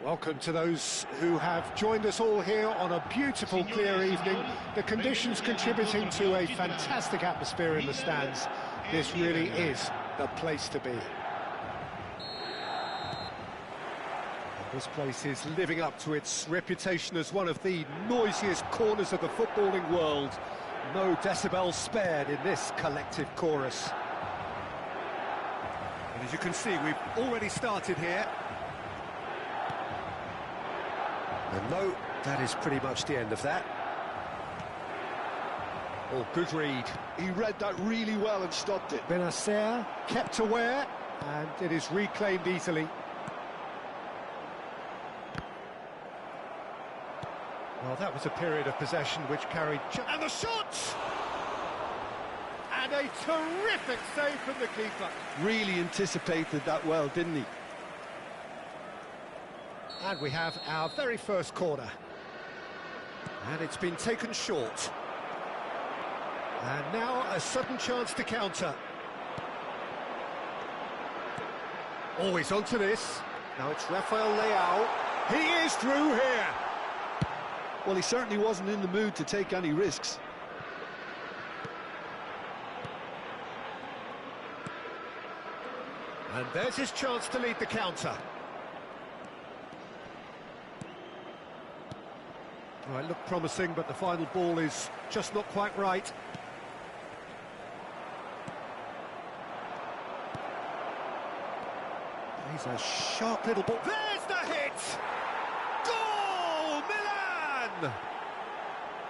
Welcome to those who have joined us all here on a beautiful, clear evening. The conditions contributing to a fantastic atmosphere in the stands. This really is the place to be. This place is living up to its reputation as one of the noisiest corners of the footballing world. No decibels spared in this collective chorus. And as you can see, we've already started here. And no, that is pretty much the end of that. Oh, good read. He read that really well and stopped it. Benacer kept aware, and it is reclaimed easily. Well, that was a period of possession which carried... And the shot! And a terrific save from the keeper. Really anticipated that well, didn't he? And we have our very first corner. And it's been taken short. And now a sudden chance to counter. Always onto this. Now it's Rafael Leao. He is through here. Well, he certainly wasn't in the mood to take any risks. And there's his chance to lead the counter. Well, it looked promising, but the final ball is just not quite right. He's a sharp little ball. There's the hit! Goal! Milan!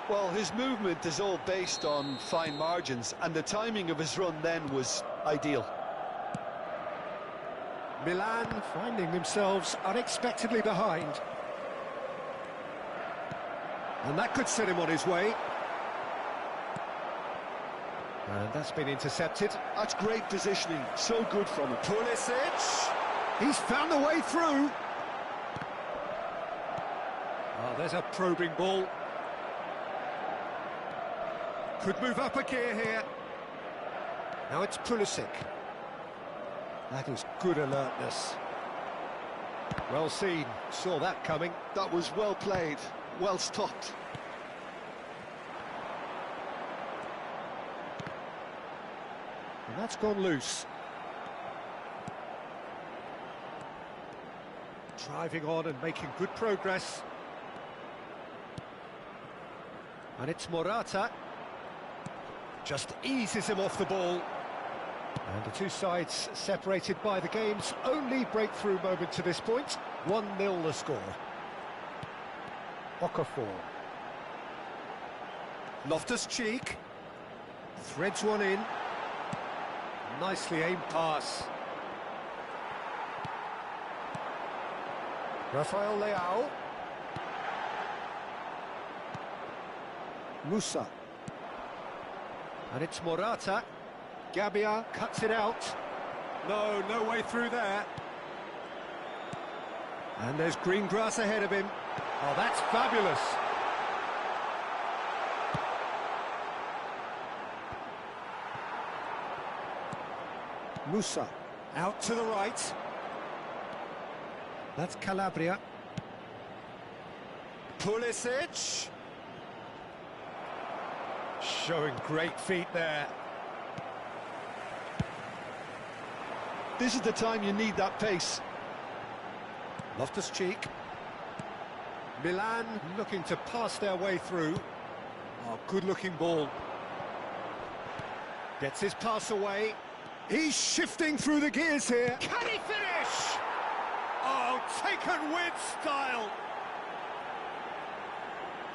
Well, his movement is all based on fine margins, and the timing of his run then was ideal. Milan finding themselves unexpectedly behind. And that could set him on his way. And that's been intercepted. That's great positioning, so good from him. Pulisic! He's found a way through. Oh, there's a probing ball. Could move up a gear here. Now it's Pulisic. That is good alertness. Well seen, saw that coming. That was well played, well stopped. And that's gone loose. Driving on and making good progress. And it's Morata. Just eases him off the ball. And the two sides separated by the game's only breakthrough moment to this point. 1-0 the score. Okafor. Loftus-Cheek. Threads one in. Nicely aimed pass. Rafael Leao. Musa. And it's Morata. Gabia cuts it out. No way through there. And there's green grass ahead of him. Oh, that's fabulous. Musa, out to the right. That's Calabria. Pulisic. Showing great feet there. This is the time you need that pace. Loftus-Cheek. Milan looking to pass their way through. Oh, good-looking ball. Gets his pass away. He's shifting through the gears here. Can he finish? Oh, taken with style.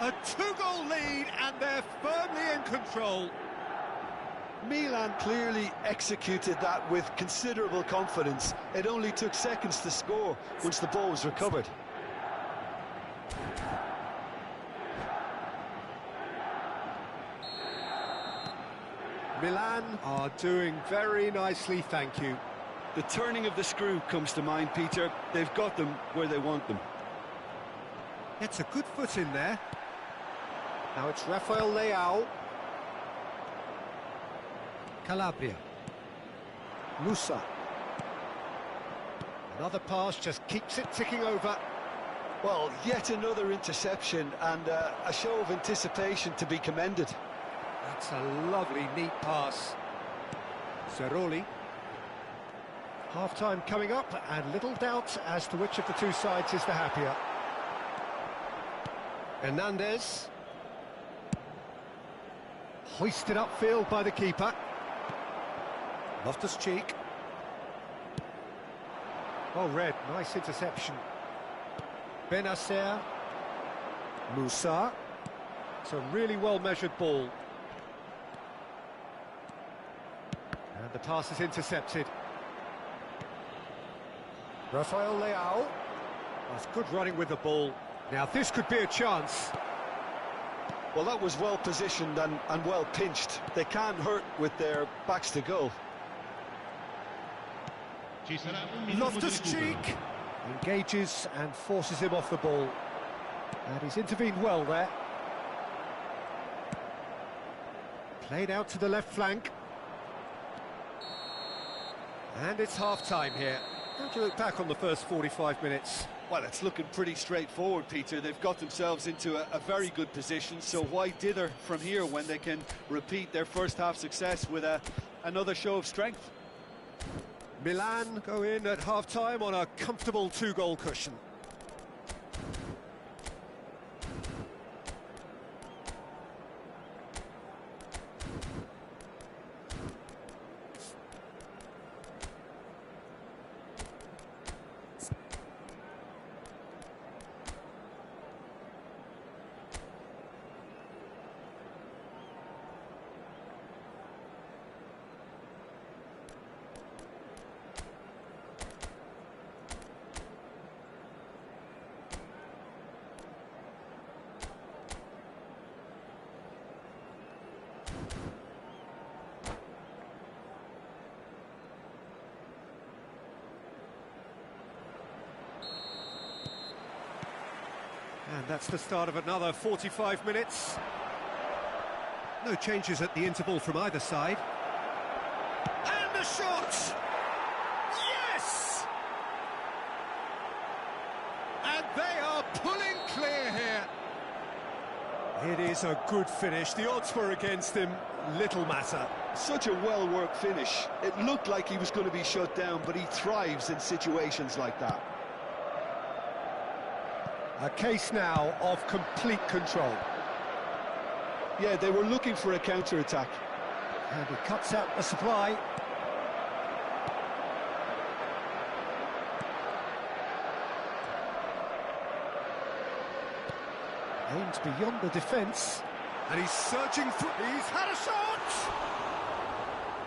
A two-goal lead, and they're firmly in control. Milan clearly executed that with considerable confidence. It only took seconds to score once the ball was recovered. Milan are doing very nicely, thank you. The turning of the screw comes to mind, Peter. They've got them where they want them. Gets a good foot in there. Now it's Rafael Leao. Calabria. Musa. Another pass, just keeps it ticking over. Well, yet another interception and a show of anticipation to be commended. That's a lovely, neat pass. Zeroli. Half-time coming up, and little doubt as to which of the two sides is the happier. Hernandez. Hoisted upfield by the keeper. Loftus-Cheek. Oh, Red, nice interception. Benacer. Musa. It's a really well-measured ball. And the pass is intercepted. Rafael Leao. That's good running with the ball. Now, this could be a chance. Well, that was well positioned and well pinched. They can't hurt with their backs to goal. Loftus-Cheek engages and forces him off the ball. And he's intervened well there. Played out to the left flank. And it's half-time here. How do you look back on the first 45 minutes? Well, it's looking pretty straightforward, Peter. They've got themselves into a very good position, so why dither from here when they can repeat their first-half success with another show of strength? Milan go in at half-time on a comfortable two-goal cushion. And that's the start of another 45 minutes. No changes at the interval from either side. And the shot! Yes! And they are pulling clear here. It is a good finish. The odds were against him. Little matter. Such a well-worked finish. It looked like he was going to be shut down, but he thrives in situations like that. A case now of complete control. Yeah, they were looking for a counter-attack. And he cuts out the supply. Aims beyond the defence. And he's searching through. He's had a shot!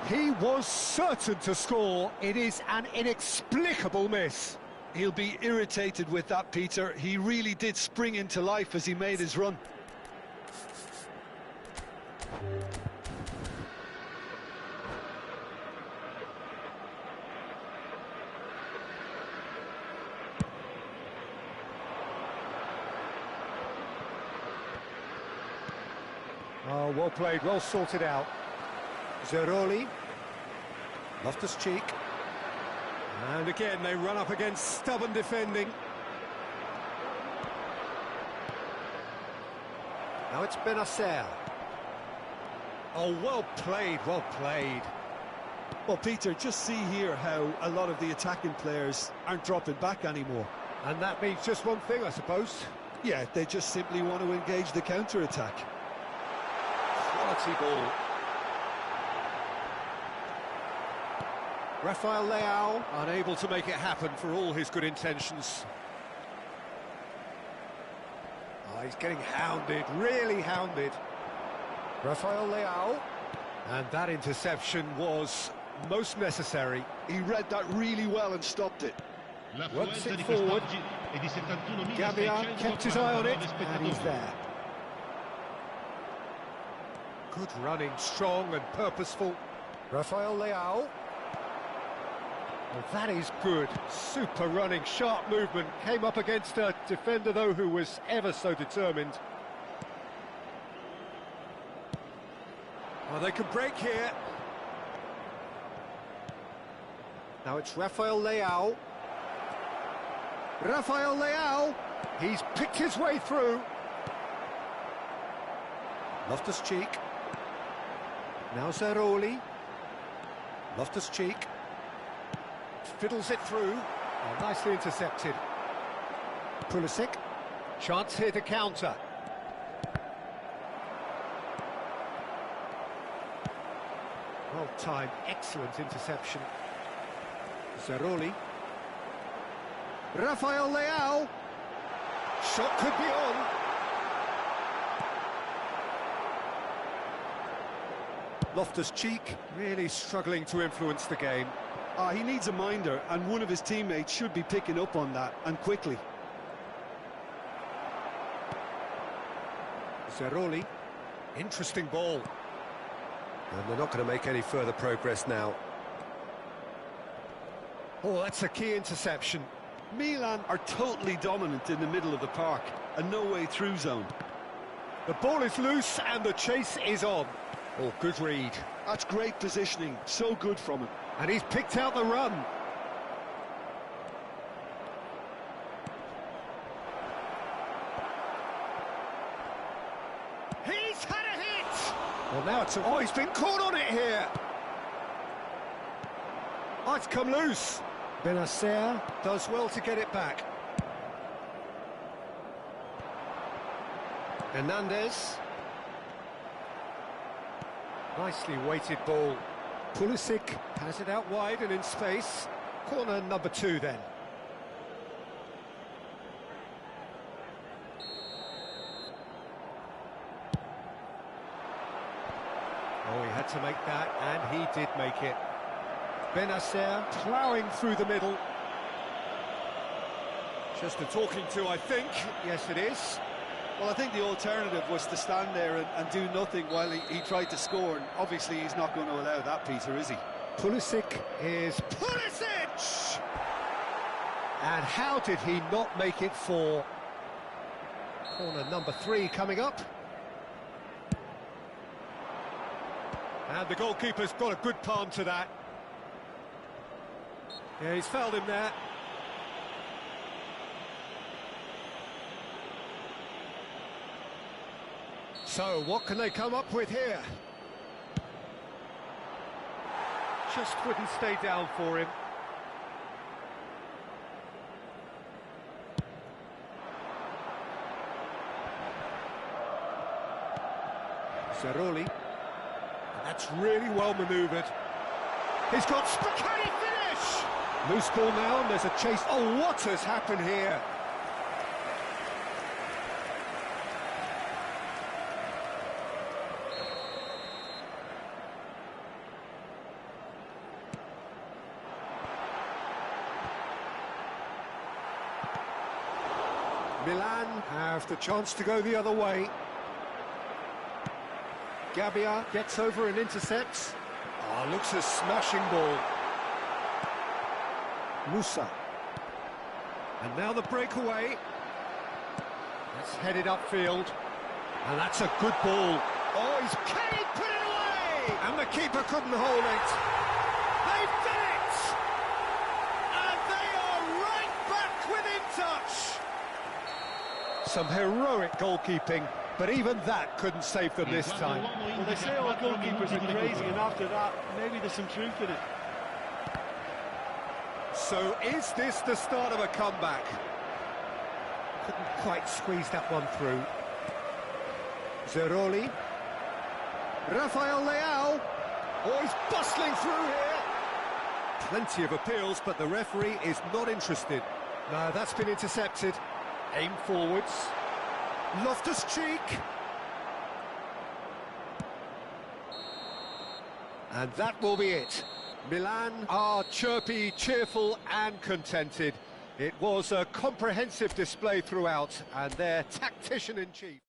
He was certain to score. It is an inexplicable miss. He'll be irritated with that, Peter. He really did spring into life as he made his run. Oh, well played, well sorted out. Zeroli. Loftus-Cheek. And again, they run up against stubborn defending. Now it's Benacer. Oh, well played, well played. Well, Peter, just see here how a lot of the attacking players aren't dropping back anymore. And that means just one thing, I suppose. Yeah, they just simply want to engage the counter-attack. Quality ball. Rafael Leao unable to make it happen for all his good intentions. Oh, he's getting hounded, really hounded. Rafael Leao. And that interception was most necessary. He read that really well and stopped it. Works it forward. Gambia kept his eye on it, and he's there. Good running, strong and purposeful. Rafael Leao. Well, that is good. Super running, sharp movement. Came up against a defender, though, who was ever so determined. Well, they could break here. Now it's Rafael Leao. Rafael Leao. He's picked his way through. Loftus-Cheek. Now Zeroli. Loftus-Cheek. Fiddles it through. Oh, nicely intercepted. Pulisic. Chance here to counter. Well timed, excellent interception. Zeroli. Rafael Leao. Shot could be on. Loftus-Cheek really struggling to influence the game. He needs a minder, and one of his teammates should be picking up on that, and quickly. Zeroli. Interesting ball. And they're not going to make any further progress now. Oh, that's a key interception. Milan are totally dominant in the middle of the park, a no-way through zone. The ball is loose and the chase is on. Oh, good read. That's great positioning, so good from him. And he's picked out the run. He's had a hit! Well, now it's oh, he's been caught on it here. Oh, it's come loose. Benacer does well to get it back. Hernandez. Nicely weighted ball. Pulisic has it out wide and in space. Corner number 2 then. Oh, he had to make that, and he did make it. Benacer ploughing through the middle. Just a talking to, I think. Yes, it is. Well, I think the alternative was to stand there and do nothing while he tried to score, and obviously he's not going to allow that, Peter, is he? Pulisic is Pulisic! And how did he not make it for corner number 3 coming up? And the goalkeeper's got a good palm to that. Yeah, he's fouled him there. So, what can they come up with here? Just wouldn't stay down for Ceroli. And that's really well manoeuvred. He's got... Can he finish? Loose ball now, and there's a chase. Oh, what has happened here? Milan have the chance to go the other way. Gabbia gets over and intercepts. Oh, looks a smashing ball. Musa. And now the breakaway. That's headed upfield. And that's a good ball. Oh, can he put it away? And the keeper couldn't hold it. They've done it! And they are right back within touch. Some heroic goalkeeping, but even that couldn't save them this time. Well, they say all goalkeepers are crazy, and after that, maybe there's some truth in it. So is this the start of a comeback? Couldn't quite squeeze that one through. Ceroli. Rafael Leao. Oh, he's bustling through here. Plenty of appeals, but the referee is not interested. No, that's been intercepted. Aim forwards. Loftus-Cheek. And that will be it. Milan are chirpy, cheerful and contented. It was a comprehensive display throughout, and their tactician-in-chief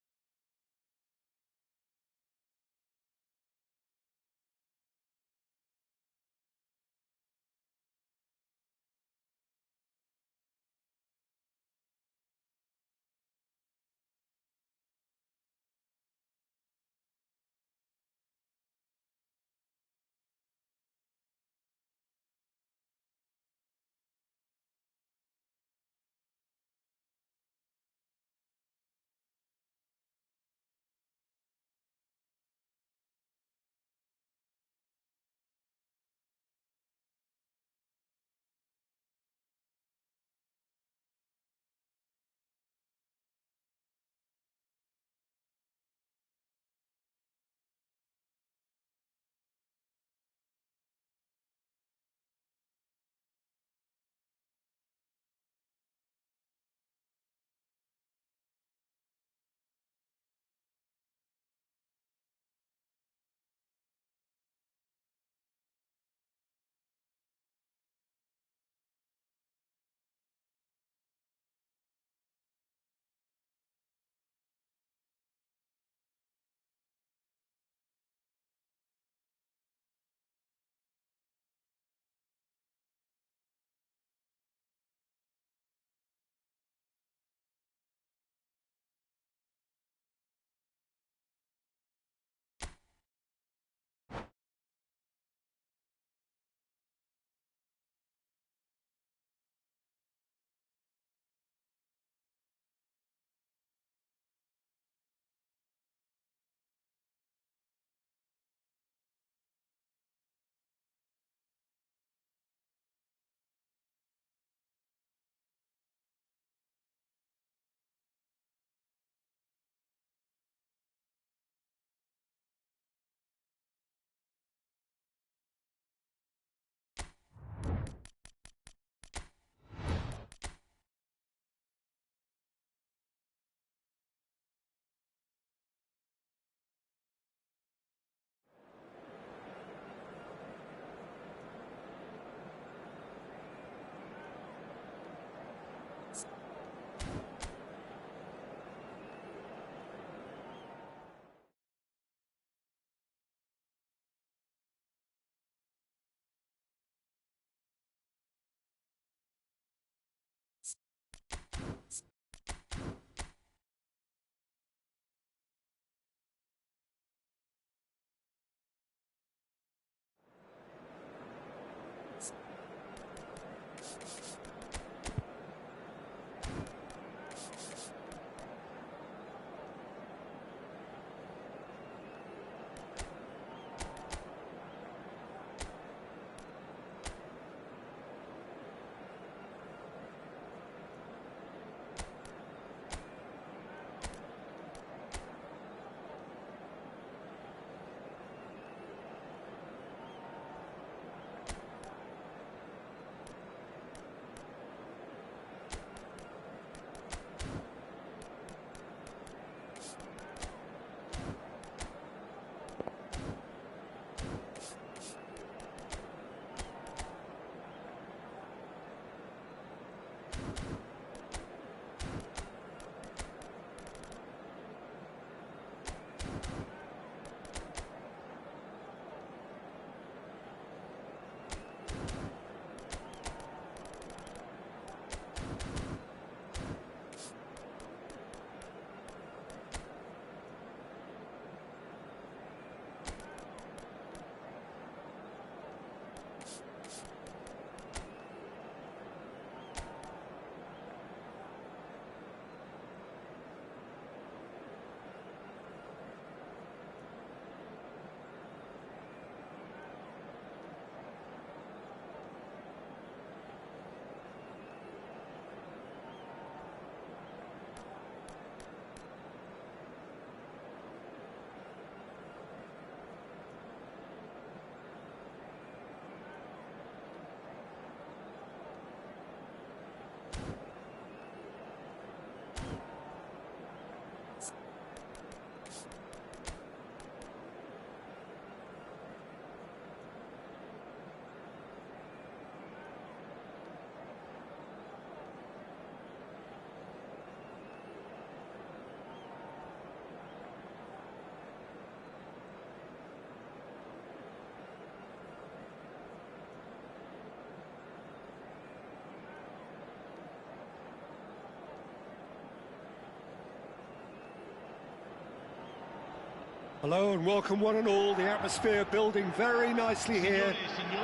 Hello and welcome one and all. The atmosphere building very nicely here.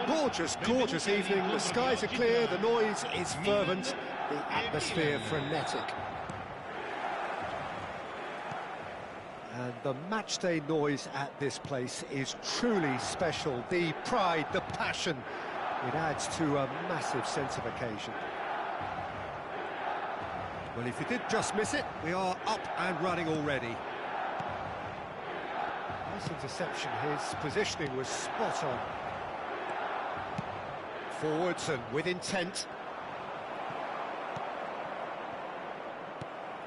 Gorgeous, gorgeous evening. The skies are clear, the noise is fervent, the atmosphere frenetic. And the matchday noise at this place is truly special. The pride, the passion, it adds to a massive sense of occasion. Well, if you did just miss it, we are up and running already. Nice interception, his positioning was spot on. Forwards and with intent.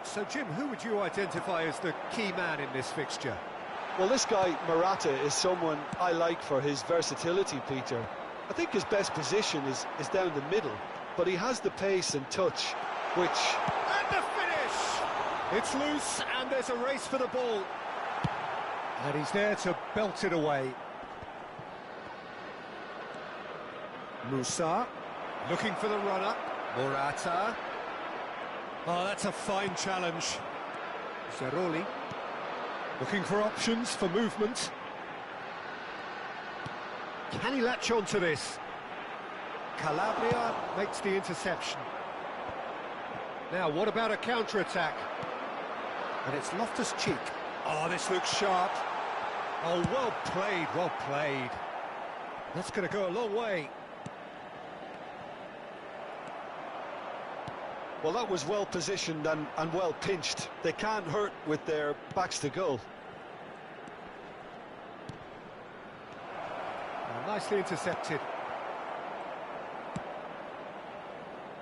So, Jim, who would you identify as the key man in this fixture? Well, this guy, Morata, is someone I like for his versatility, Peter. I think his best position is down the middle, but he has the pace and touch, which... And the finish! It's loose, and there's a race for the ball. And he's there to belt it away. Musa, looking for the runner. Morata. Oh, that's a fine challenge. Zeroli, looking for options for movement. Can he latch on to this? Calabria makes the interception. Now, what about a counter-attack? And it's Loftus-Cheek. Oh, this looks sharp. Oh, well played, well played. That's going to go a long way. Well, that was well positioned and well pinched. They can't hurt with their backs to goal. Oh, nicely intercepted.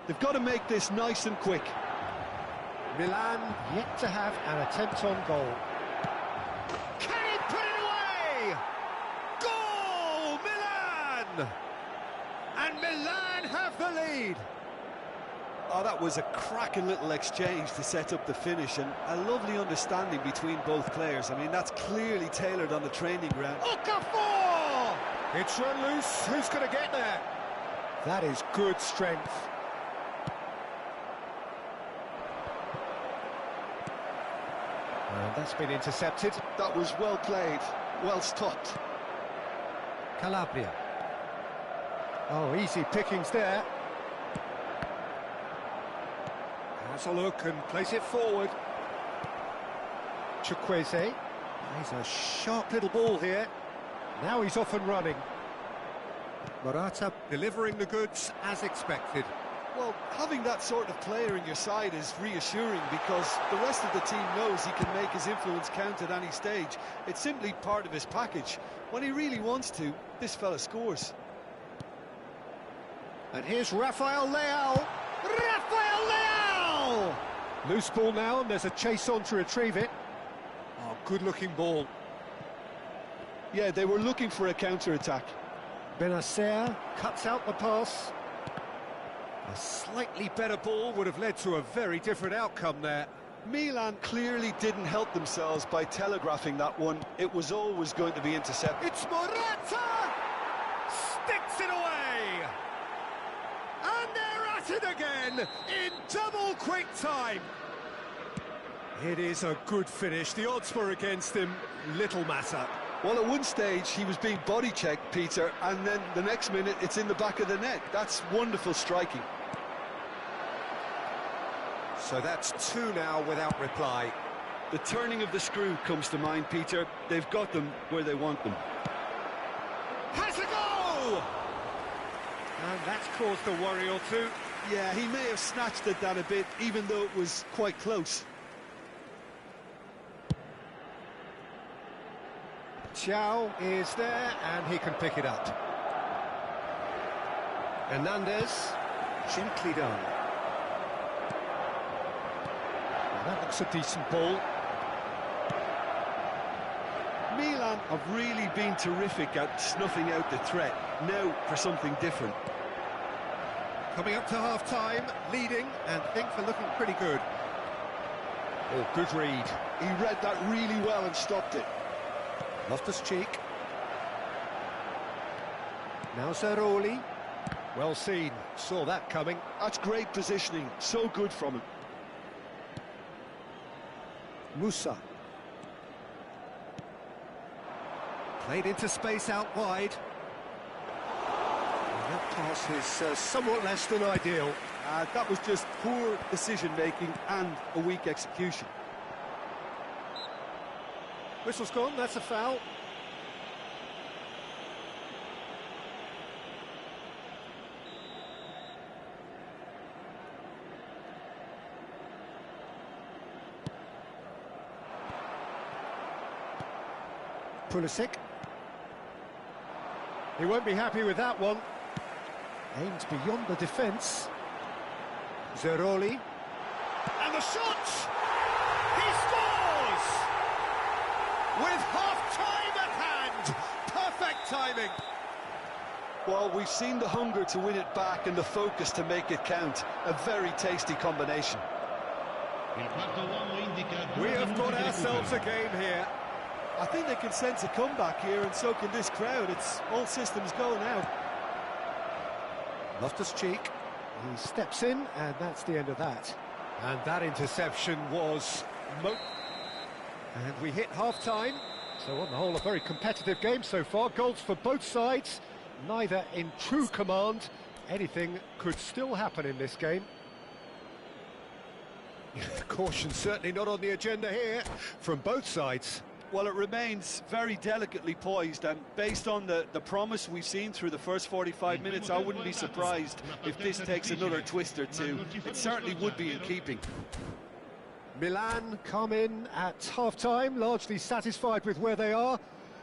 They've got to make this nice and quick. Milan yet to have an attempt on goal. Can he put it away? Goal, Milan! And Milan have the lead. Oh, that was a cracking little exchange to set up the finish, and a lovely understanding between both players. I mean, that's clearly tailored on the training ground. Okafor! It's run loose. Who's going to get there? That is good strength. And that's been intercepted. That was well played, well stopped. Calabria. Oh, easy pickings there. Has a look and place it forward. Chukwueze. He's a sharp little ball here. Now he's off and running. Morata delivering the goods as expected. Well, having that sort of player in your side is reassuring because the rest of the team knows he can make his influence count at any stage. It's simply part of his package. When he really wants to, this fella scores. And here's Rafael Leao. Rafael Leao! Loose ball now, and there's a chase on to retrieve it. Oh, good-looking ball. Yeah, they were looking for a counter-attack. Benacer cuts out the pass. A slightly better ball would have led to a very different outcome there. Milan clearly didn't help themselves by telegraphing that one. It was always going to be intercepted. It's Morata! Sticks it away! And they're at it again in double quick time. It is a good finish. The odds were against him. Little matter. Well, at one stage he was being body-checked, Peter, and then the next minute it's in the back of the net. That's wonderful striking. So that's two now without reply. The turning of the screw comes to mind, Peter. They've got them where they want them. Has a go! And that's caused a worry or two. Yeah, he may have snatched at that a bit, even though it was quite close. Thiaw is there, and he can pick it up. Hernandez, gently done. Well, that looks a decent ball. Milan have really been terrific at snuffing out the threat. Now for something different. Coming up to half-time, leading, and things are looking pretty good. Oh, good read. He read that really well and stopped it. Loftus-Cheek. Now Zeroli. Well seen, saw that coming. That's great positioning, so good from him. Musa. Played into space out wide. And that pass is somewhat less than ideal. That was just poor decision-making and a weak execution. Whistle's gone, that's a foul. Pulisic. He won't be happy with that one. Aimed beyond the defence. Zeroli. And the shot! He scores! With half-time at hand! Perfect timing! Well, we've seen the hunger to win it back and the focus to make it count. A very tasty combination. We have got ourselves a game here. I think they can sense a comeback here, and so can this crowd. It's all systems go now. Loftus-Cheek. He steps in, and that's the end of that. And that interception was... And we hit half-time. So on the whole, a very competitive game so far. Goals for both sides, neither in true command. Anything could still happen in this game. Caution certainly not on the agenda here from both sides. Well, it remains very delicately poised, and based on the promise we've seen through the first 45 minutes, I wouldn't be surprised if this takes another twist or two. It certainly would be in keeping. Milan come in at half-time, largely satisfied with where they are.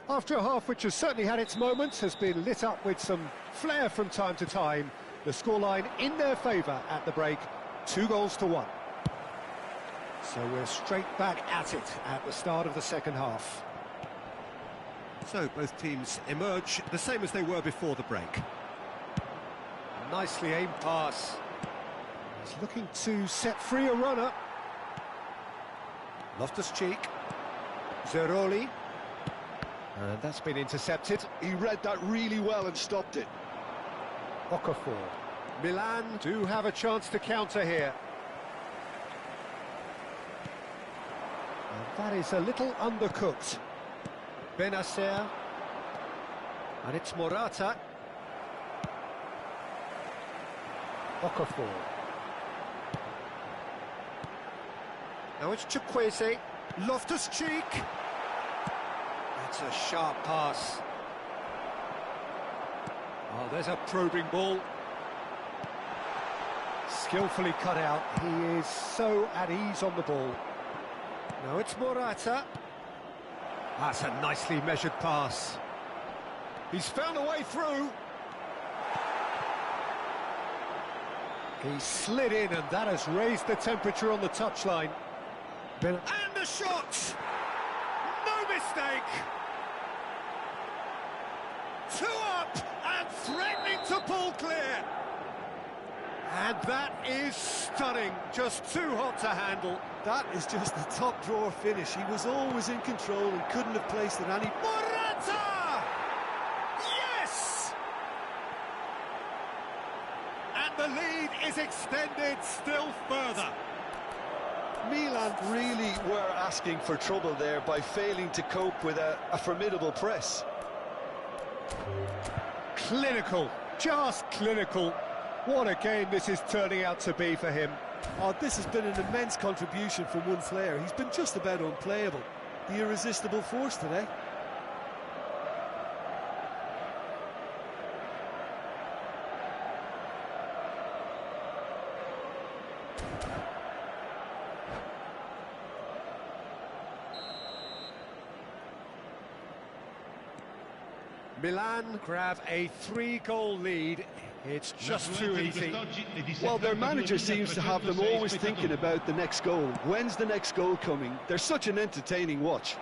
After a half which has certainly had its moments, has been lit up with some flair from time to time. The scoreline in their favour at the break, 2-1. So we're straight back at it at the start of the second half. So both teams emerge the same as they were before the break. Nicely aimed pass. He's looking to set free a runner. Loftus-Cheek. Zeroli. And that's been intercepted. He read that really well and stopped it. Okafor. Milan do have a chance to counter here. And that is a little undercooked. Benacer. And it's Morata. Okafor. Now it's Chukwueze. Loftus-Cheek. That's a sharp pass. Oh, there's a probing ball. Skillfully cut out. He is so at ease on the ball. Now it's Morata. That's a nicely measured pass. He's found a way through. He slid in, and that has raised the temperature on the touchline. And the shot! No mistake! 2 up and threatening to pull clear. And that is stunning, just too hot to handle. That is just the top drawer finish. He was always in control and couldn't have placed it any... Morata! Yes! And the lead is extended still further. Milan really were asking for trouble there by failing to cope with a formidable press. Clinical, just clinical. What a game this is turning out to be for him. Oh, this has been an immense contribution from one player. He's been just about unplayable. The irresistible force today. Milan grab a 3-goal lead. It's just too easy. Well, their manager seems to have them always thinking about the next goal. When's the next goal coming? They're such an entertaining watch.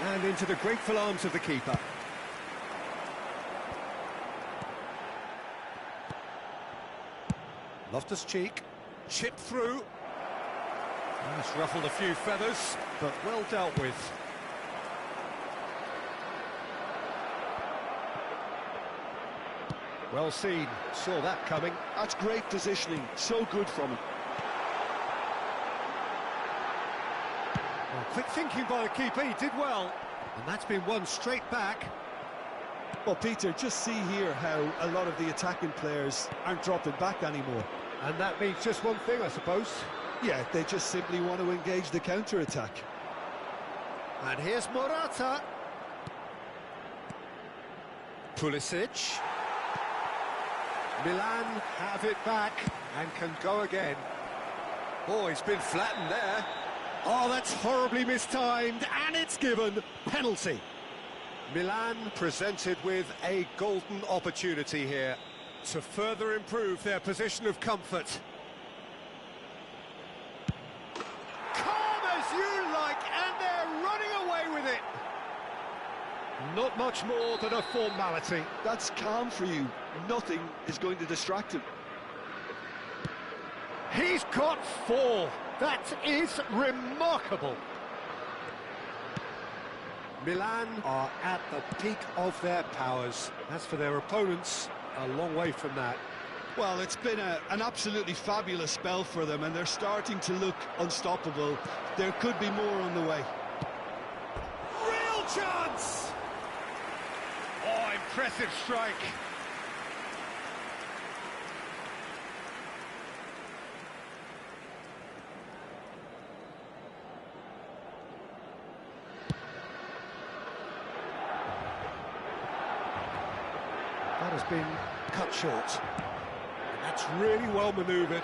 And into the grateful arms of the keeper. Loftus-Cheek, chipped through. That's ruffled a few feathers, but well dealt with. Well seen, saw that coming. That's great positioning, so good from him. Well, quick thinking by the keeper, he did well. And that's been won straight back. Well, Peter, just see here how a lot of the attacking players aren't dropping back anymore. And that means just one thing, I suppose. Yeah, they just simply want to engage the counter-attack. And here's Morata. Pulisic. Milan have it back and can go again. Oh, he's been flattened there. Oh, that's horribly mistimed, and it's given. Penalty. Milan presented with a golden opportunity here to further improve their position of comfort. Calm as you like, and they're running away with it. Not much more than a formality. That's calm for you. Nothing is going to distract him. He's got 4. That is remarkable. Milan are at the peak of their powers. As for their opponents, a long way from that. Well, it's been an absolutely fabulous spell for them, and they're starting to look unstoppable. There could be more on the way. Real chance! Oh, impressive strike. That has been cut short. And that's really well manoeuvred.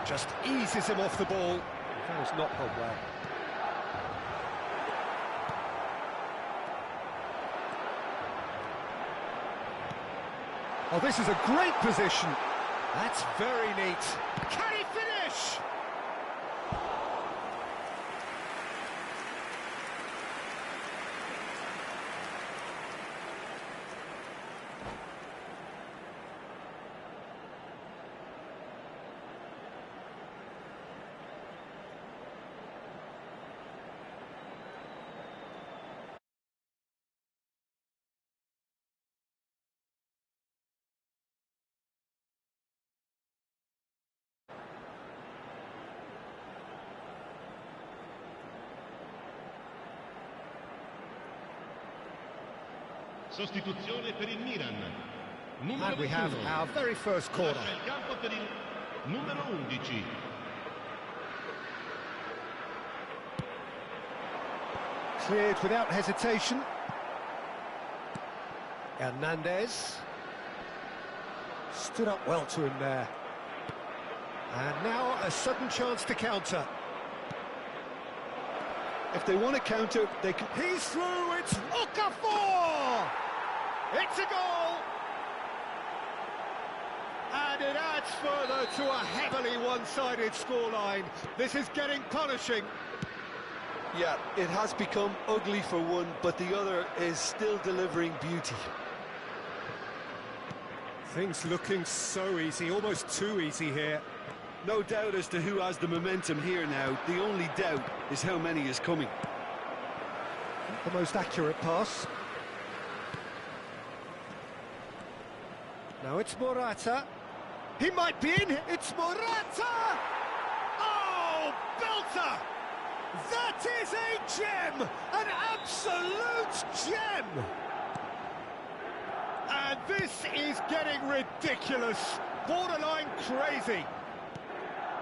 Just eases him off the ball. That was not held well. Oh, this is a great position. That's very neat. Can he finish? Sostituzione per il Milan. And we have our very first corner. Lascia il campo per il numero 11. Cleared without hesitation. Hernandez. Stood up well to him there. And now a sudden chance to counter. If they want to counter, they can... He's through, it's Okafor! It's a goal! And it adds further to a heavily one-sided scoreline. This is getting punishing. Yeah, it has become ugly for one, but the other is still delivering beauty. Things looking so easy, almost too easy here. No doubt as to who has the momentum here now. The only doubt is how many is coming. The most accurate pass. Now it's Morata. He might be in. It's Morata! Oh, belter! That is a gem! An absolute gem! And this is getting ridiculous. Borderline crazy.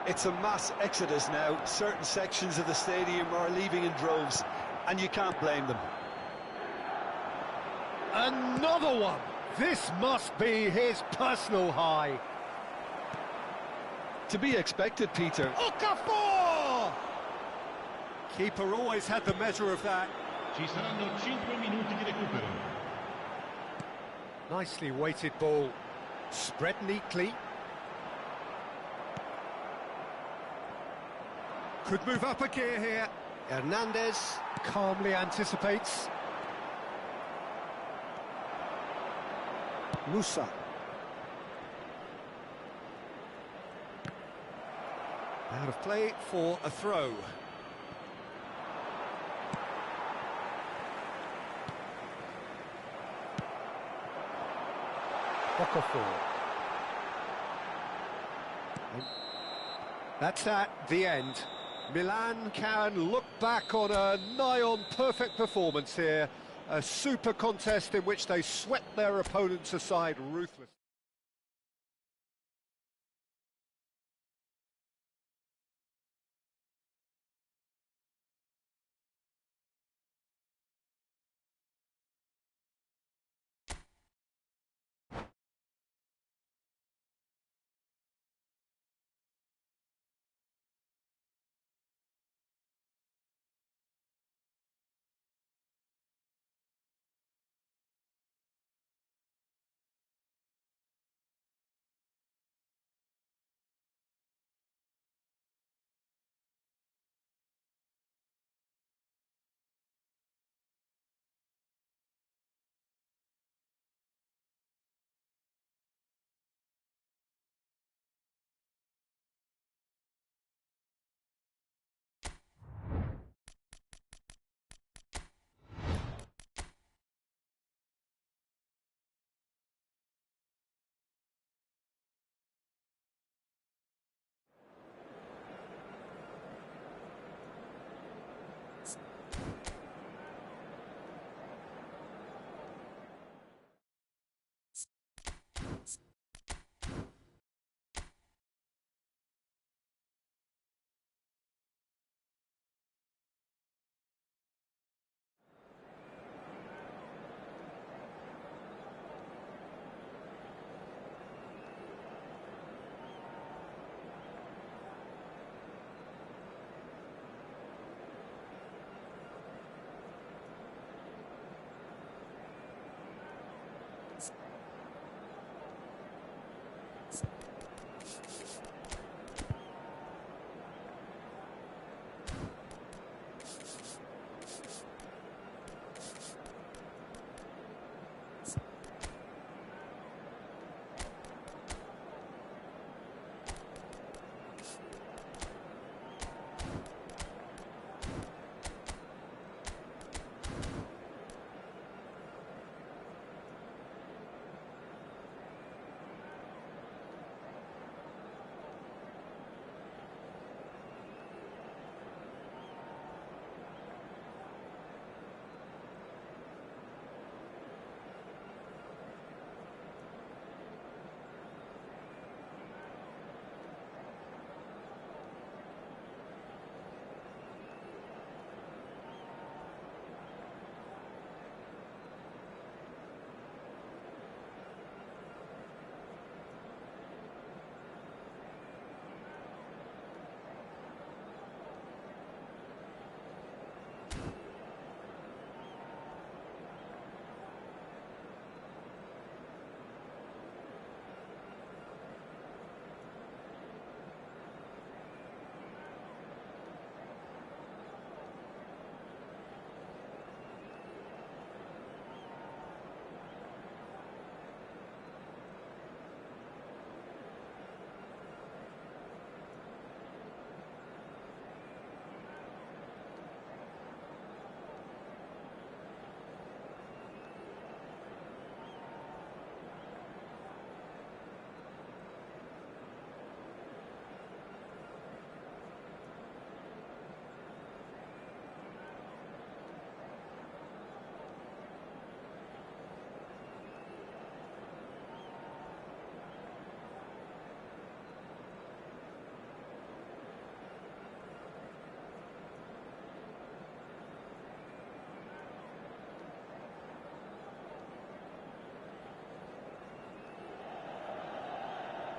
It's a mass exodus now. Certain sections of the stadium are leaving in droves, and you can't blame them. Another one! This must be his personal high. To be expected, Peter. Okafor! Keeper always had the measure of that. Ci saranno 5 minuti di recupero. Nicely weighted ball. Spread neatly. Could move up a gear here. Hernandez calmly anticipates. Musa. Out of play for a throw. Okafor. That's at the end. Milan can look back on a nigh-on perfect performance here. A super contest in which they swept their opponents aside ruthlessly.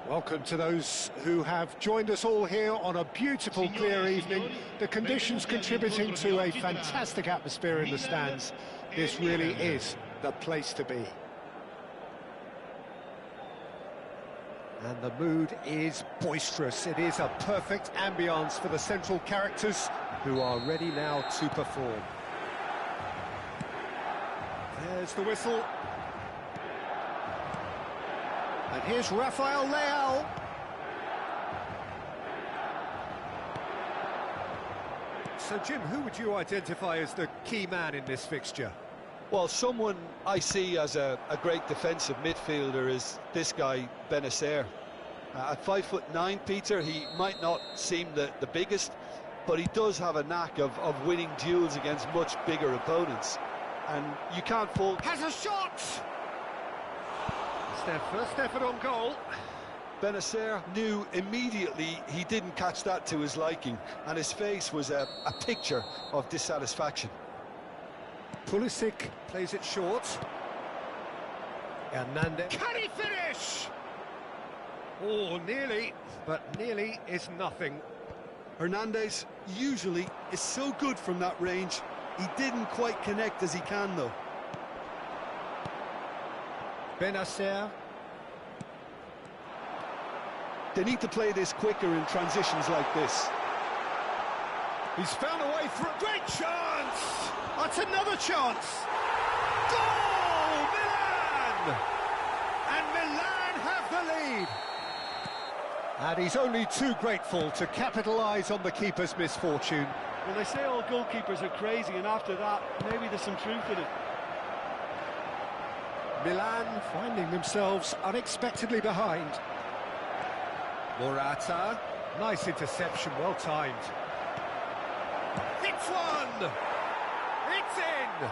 Welcome to those who have joined us all here on a beautiful, clear evening. The conditions contributing to a fantastic atmosphere in the stands. This really is the place to be. And the mood is boisterous. It is a perfect ambience for the central characters who are ready now to perform. There's the whistle. And here's Rafael Leao. So, Jim, who would you identify as the key man in this fixture? Well, someone I see as a great defensive midfielder is this guy, Benacer. At 5'9", Peter, he might not seem the biggest, but he does have a knack of winning duels against much bigger opponents. And you can't fault... Has a shot! It's their first effort on goal. Benacer knew immediately he didn't catch that to his liking, and his face was a picture of dissatisfaction. Pulisic plays it short. Hernandez. Can he finish? Oh, nearly, but nearly is nothing. Hernandez usually is so good from that range. He didn't quite connect as he can, though. Benacer. They need to play this quicker in transitions like this. He's found a way through. Great chance! That's another chance! Goal! Milan! And Milan have the lead. And he's only too grateful to capitalise on the keeper's misfortune. Well, they say all goalkeepers are crazy, and after that, maybe there's some truth in it. Milan finding themselves unexpectedly behind. Morata, nice interception, well timed. Hits one! It's in!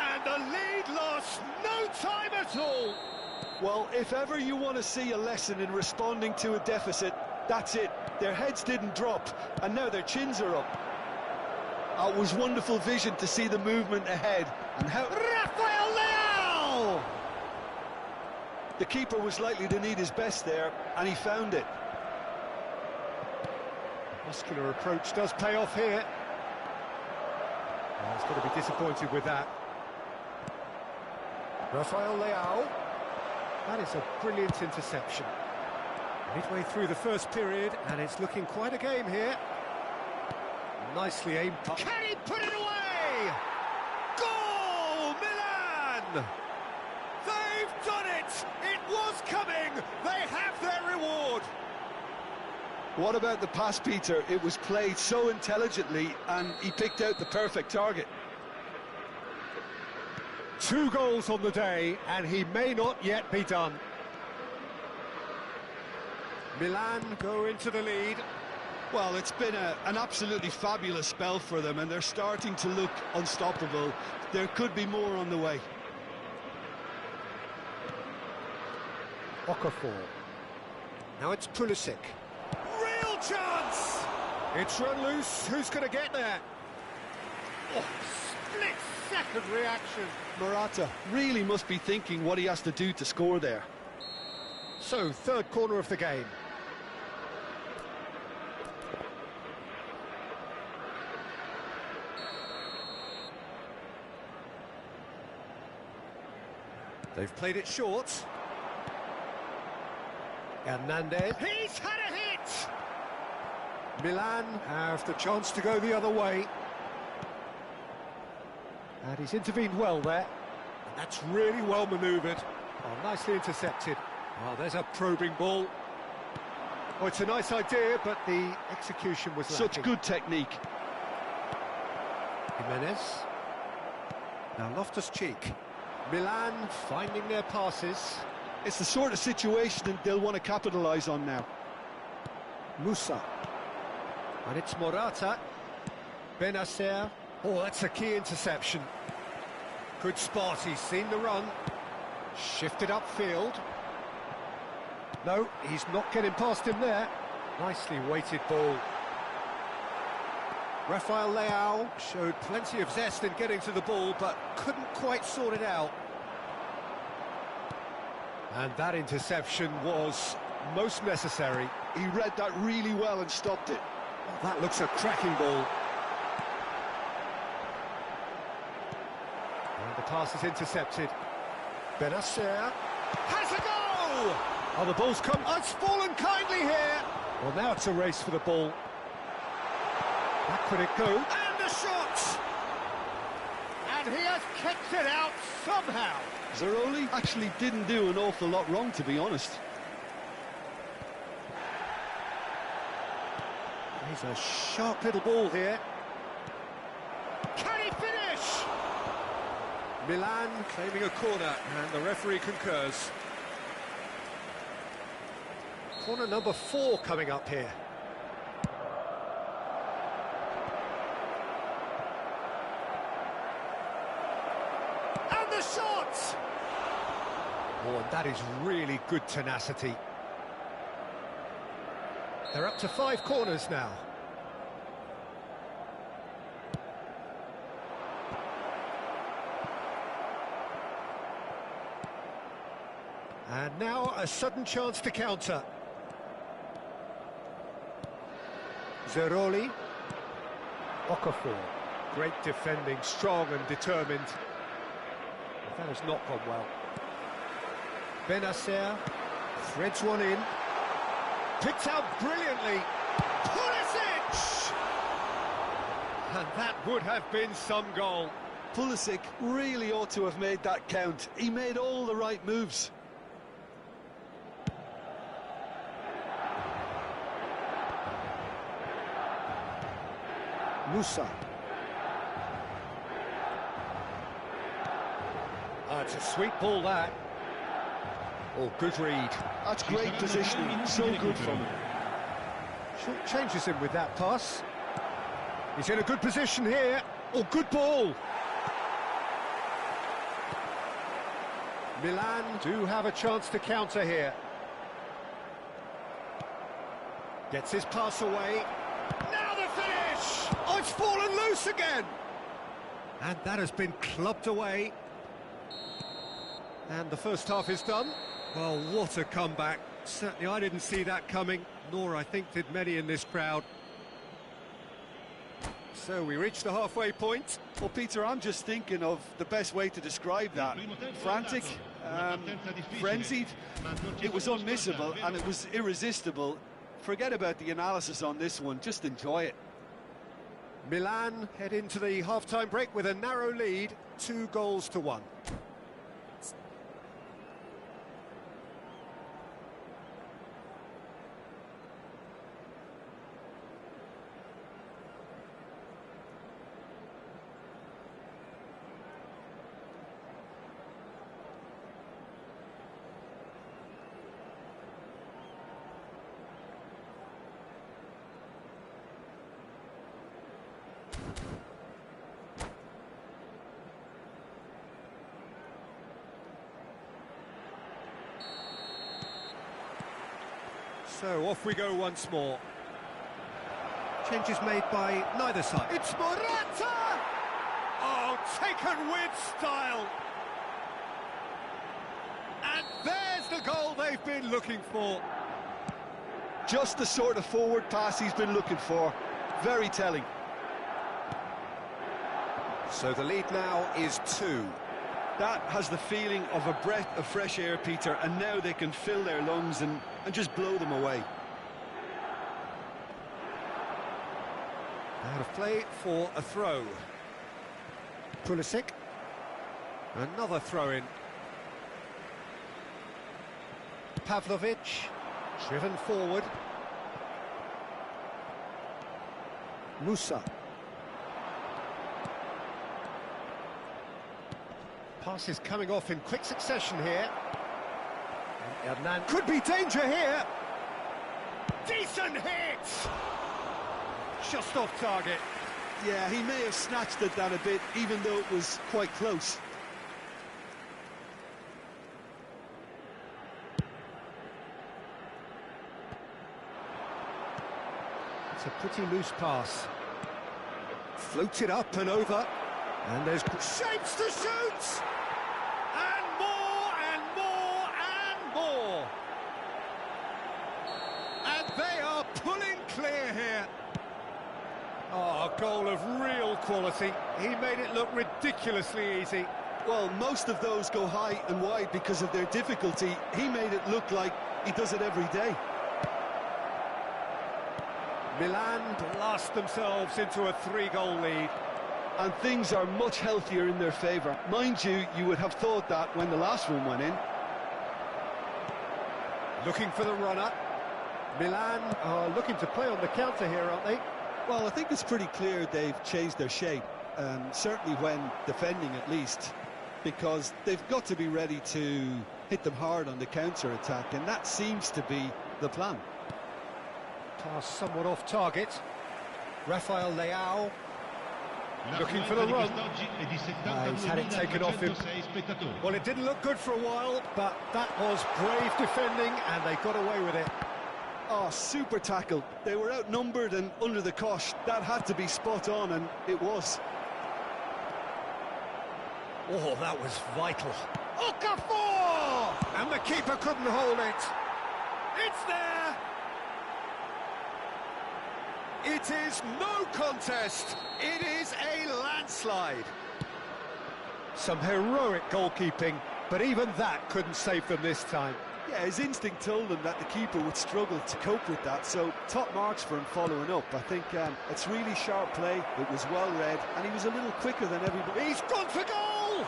And the lead lost no time at all! Well, if ever you want to see a lesson in responding to a deficit, that's it. Their heads didn't drop, and now their chins are up. It was wonderful vision to see the movement ahead, and how... Rafael Leao! The keeper was likely to need his best there, and he found it. Muscular approach does pay off here. Well, he's going to be disappointed with that. Rafael Leao. That is a brilliant interception. Midway through the first period, and it's looking quite a game here. Nicely aimed. Can he put it away? Goal, Milan! They've done it! It was coming! They have their reward! What about the pass, Peter? It was played so intelligently, and he picked out the perfect target. 2 goals on the day, and he may not yet be done. Milan go into the lead. Well, it's been an absolutely fabulous spell for them, and they're starting to look unstoppable. There could be more on the way. Okafor. Now it's Pulisic. Real chance! It's run loose. Who's going to get there? Oh, split-second reaction. Morata really must be thinking what he has to do to score there. So, third corner of the game. They've played it short. Hernandez. He's had a hit! Milan have the chance to go the other way. And he's intervened well there. And that's really well manoeuvred. Oh, nicely intercepted. Oh, there's a probing ball. Oh, it's a nice idea, but the execution was lacking. Such good technique. Jimenez. Now Loftus-Cheek. Milan finding their passes. It's the sort of situation that they'll want to capitalise on now. Musa. And it's Morata. Benacer. Oh, that's a key interception. Good spot, he's seen the run. Shifted upfield. No, he's not getting past him there. Nicely weighted ball. Rafael Leao showed plenty of zest in getting to the ball, but couldn't quite sort it out. And that interception was most necessary. He read that really well and stopped it. Oh, that looks a cracking ball. And the pass is intercepted. Benacer has a goal! Oh, the ball's come. Oh, it's fallen kindly here. Well, now it's a race for the ball. Back could it go? And the shot! And he has kicked it out somehow. Zeroli actually didn't do an awful lot wrong, to be honest. He's a sharp little ball here. Can he finish? Milan claiming a corner, and the referee concurs. Corner number 4 coming up here. Oh, and that is really good tenacity. They're up to 5 corners now. And now a sudden chance to counter. Zeroli. Okafor. Great defending, strong and determined. That has not gone well. Benacer threads one in. Picked out brilliantly. Pulisic! And that would have been some goal. Pulisic really ought to have made that count. He made all the right moves. Musa. It's a sweet ball, that. Oh, good read. That's great positioning, so good from him. Short changes him with that pass. He's in a good position here. Oh, good ball. Milan do have a chance to counter here. Gets his pass away. Now the finish! Oh, it's fallen loose again! And that has been clubbed away. And the first half is done. Well, what a comeback. Certainly I didn't see that coming, nor I think did many in this crowd. So we reached the halfway point. Well, Peter, I'm just thinking of the best way to describe that. Frantic, frenzied. It was unmissable and it was irresistible. Forget about the analysis on this one, just enjoy it. Milan head into the half-time break with a narrow lead, 2-1. So off we go once more. Changes made by neither side. It's Morata! Oh, taken with style! And there's the goal they've been looking for. Just the sort of forward pass he's been looking for. Very telling. So the lead now is 2. That has the feeling of a breath of fresh air, Peter, and now they can fill their lungs and just blow them away. Out of play for a throw. Pulisic. Another throw-in. Pavlovic, driven forward. Musa. Passes coming off in quick succession here. And Hernan could be danger here. Decent hit! Just off target. Yeah, he may have snatched at that a bit, even though it was quite close. It's a pretty loose pass. Floated up and over. And there's shapes to shoot! And more, and more, and more! And they are pulling clear here. Oh, a goal of real quality. He made it look ridiculously easy. Well, most of those go high and wide because of their difficulty. He made it look like he does it every day. Milan blast themselves into a 3-goal lead. And things are much healthier in their favour. Mind you, you would have thought that when the last one went in. Looking for the runner. Milan are looking to play on the counter here, aren't they? Well, I think it's pretty clear they've changed their shape, certainly when defending at least, because they've got to be ready to hit them hard on the counter-attack, and that seems to be the plan. Pass somewhat off target. Rafael Leao. Looking for the run. He's had it taken off him. spettatori. Well, it didn't look good for a while, but that was brave defending, and they got away with it. Oh, super tackle. They were outnumbered and under the cosh. That had to be spot on, and it was. Oh, that was vital. Okafor! And the keeper couldn't hold it. It's there! It is no contest. It is a landslide. Some heroic goalkeeping, but even that couldn't save them this time. Yeah, his instinct told him that the keeper would struggle to cope with that, so top marks for him following up. I think it's really sharp play, it was well read, and he was a little quicker than everybody. He's gone for goal!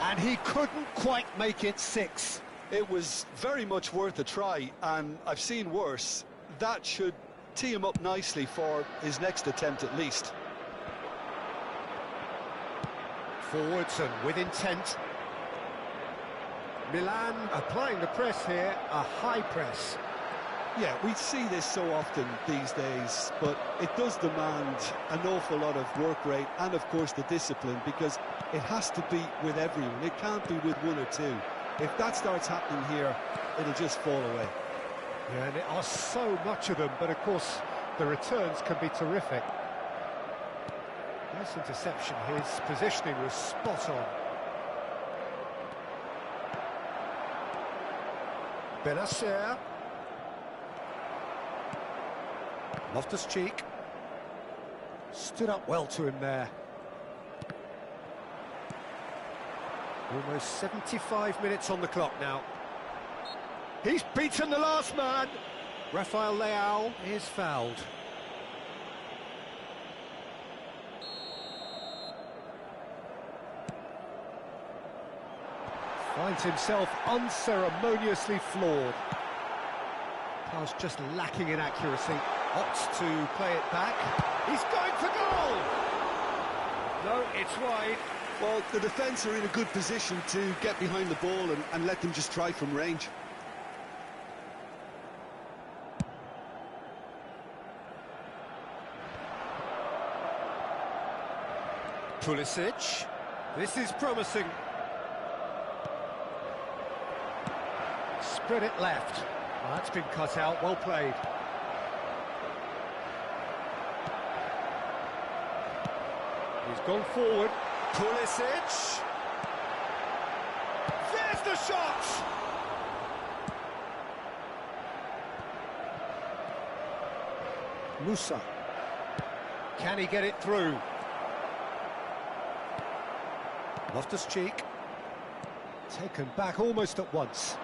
And he couldn't quite make it 6. It was very much worth a try, and I've seen worse. That should tee him up nicely for his next attempt at least. Forwards and with intent. Milan applying the press here, a high press. Yeah, we see this so often these days, but it does demand an awful lot of work rate and, of course, the discipline, because it has to be with everyone. It can't be with one or two. If that starts happening here, it'll just fall away. Yeah, and there are so much of them, but of course the returns can be terrific. Nice interception, his positioning was spot on. Benacer. Loftus-Cheek. Stood up well to him there. Almost 75 minutes on the clock now. He's beaten the last man. Rafael Leao is fouled. Finds himself unceremoniously floored. Pass just lacking in accuracy. Opts to play it back. He's going for goal! No, it's wide. Well, the defence are in a good position to get behind the ball and let them just try from range. Pulisic. This is promising. Spread it left. Oh, that's been cut out. Well played. He's gone forward. Pulisic. There's the shot! Musa. Can he get it through? Loftus-Cheek. Taken back almost at once.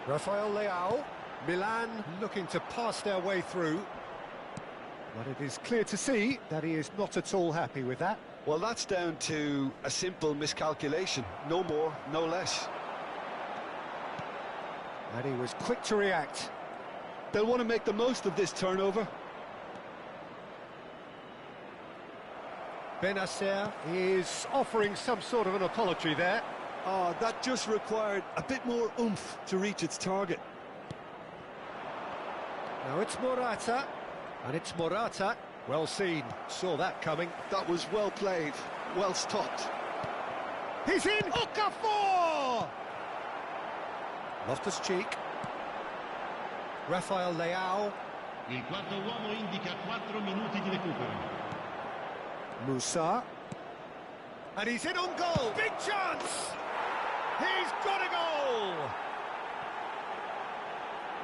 Rafael Leao. Milan looking to pass their way through. But it is clear to see that he is not at all happy with that. Well, that's down to a simple miscalculation. No more, no less. And he was quick to react. They'll want to make the most of this turnover. Benacer is offering some sort of an apology there. Oh, that just required a bit more oomph to reach its target. Now it's Morata, and it's Morata. Well seen, saw that coming. That was well played, well stopped. He's in! Okafor! Loftus-Cheek. Rafael Leao. Il quarto uomo indica 4 minuti di recupero. Musa. And he's in on goal! Big chance! He's got a goal!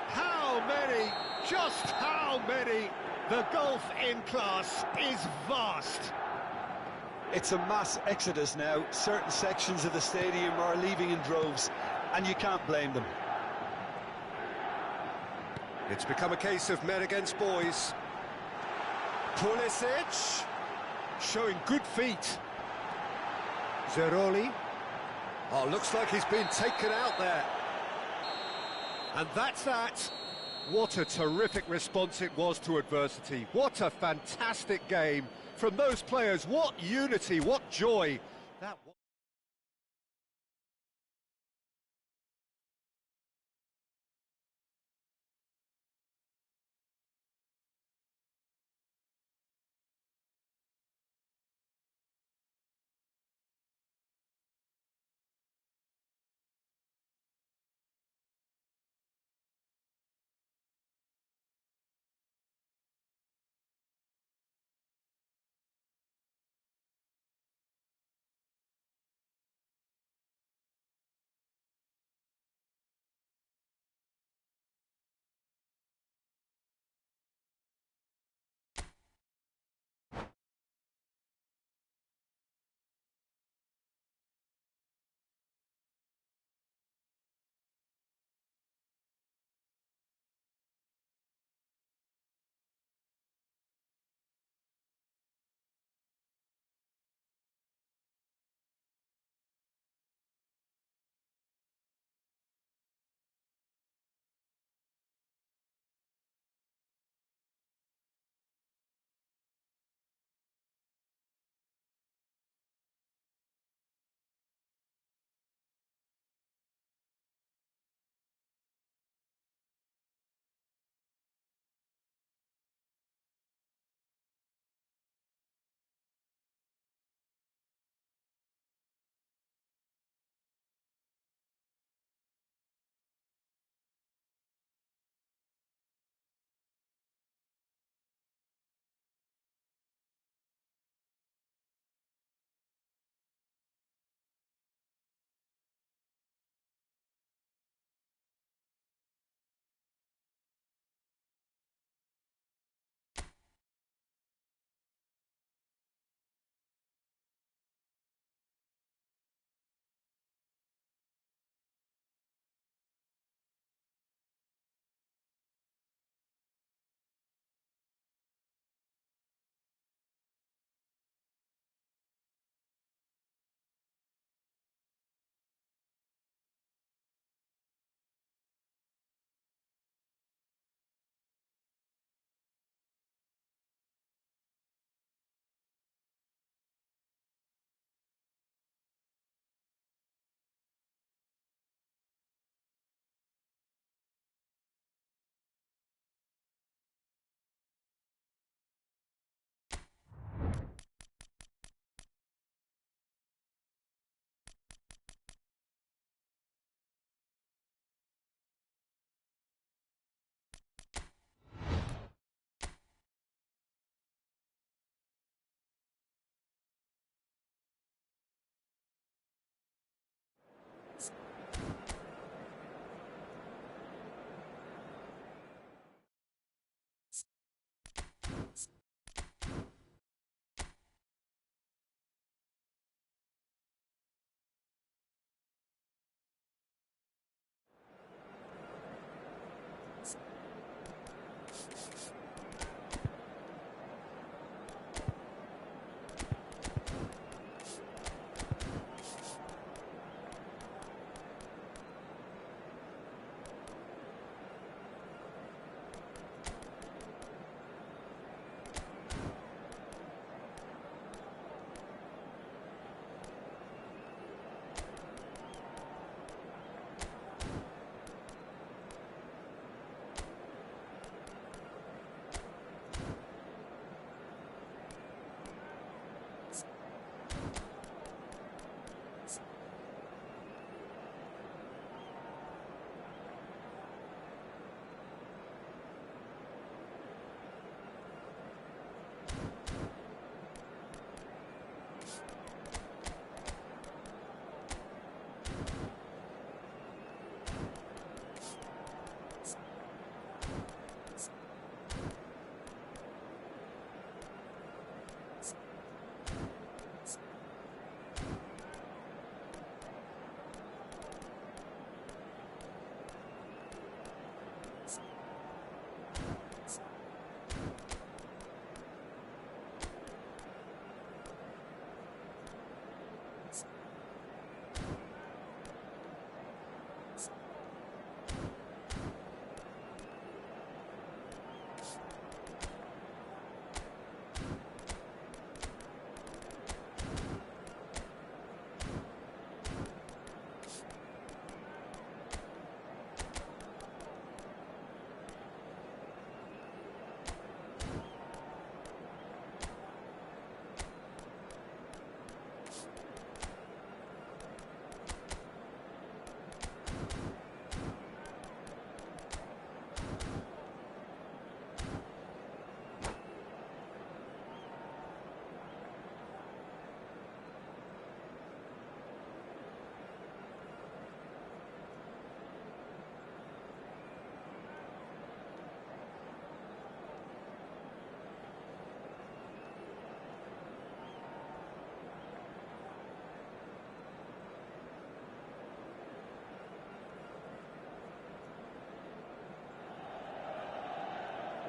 How many? Just how many? The gulf in class is vast. It's a mass exodus now. Certain sections of the stadium are leaving in droves, and you can't blame them. It's become a case of men against boys. Pulisic, showing good feet. Zeroli. Oh, looks like he's been taken out there. And that's that. What a terrific response it was to adversity. What a fantastic game from those players. What unity, what joy. That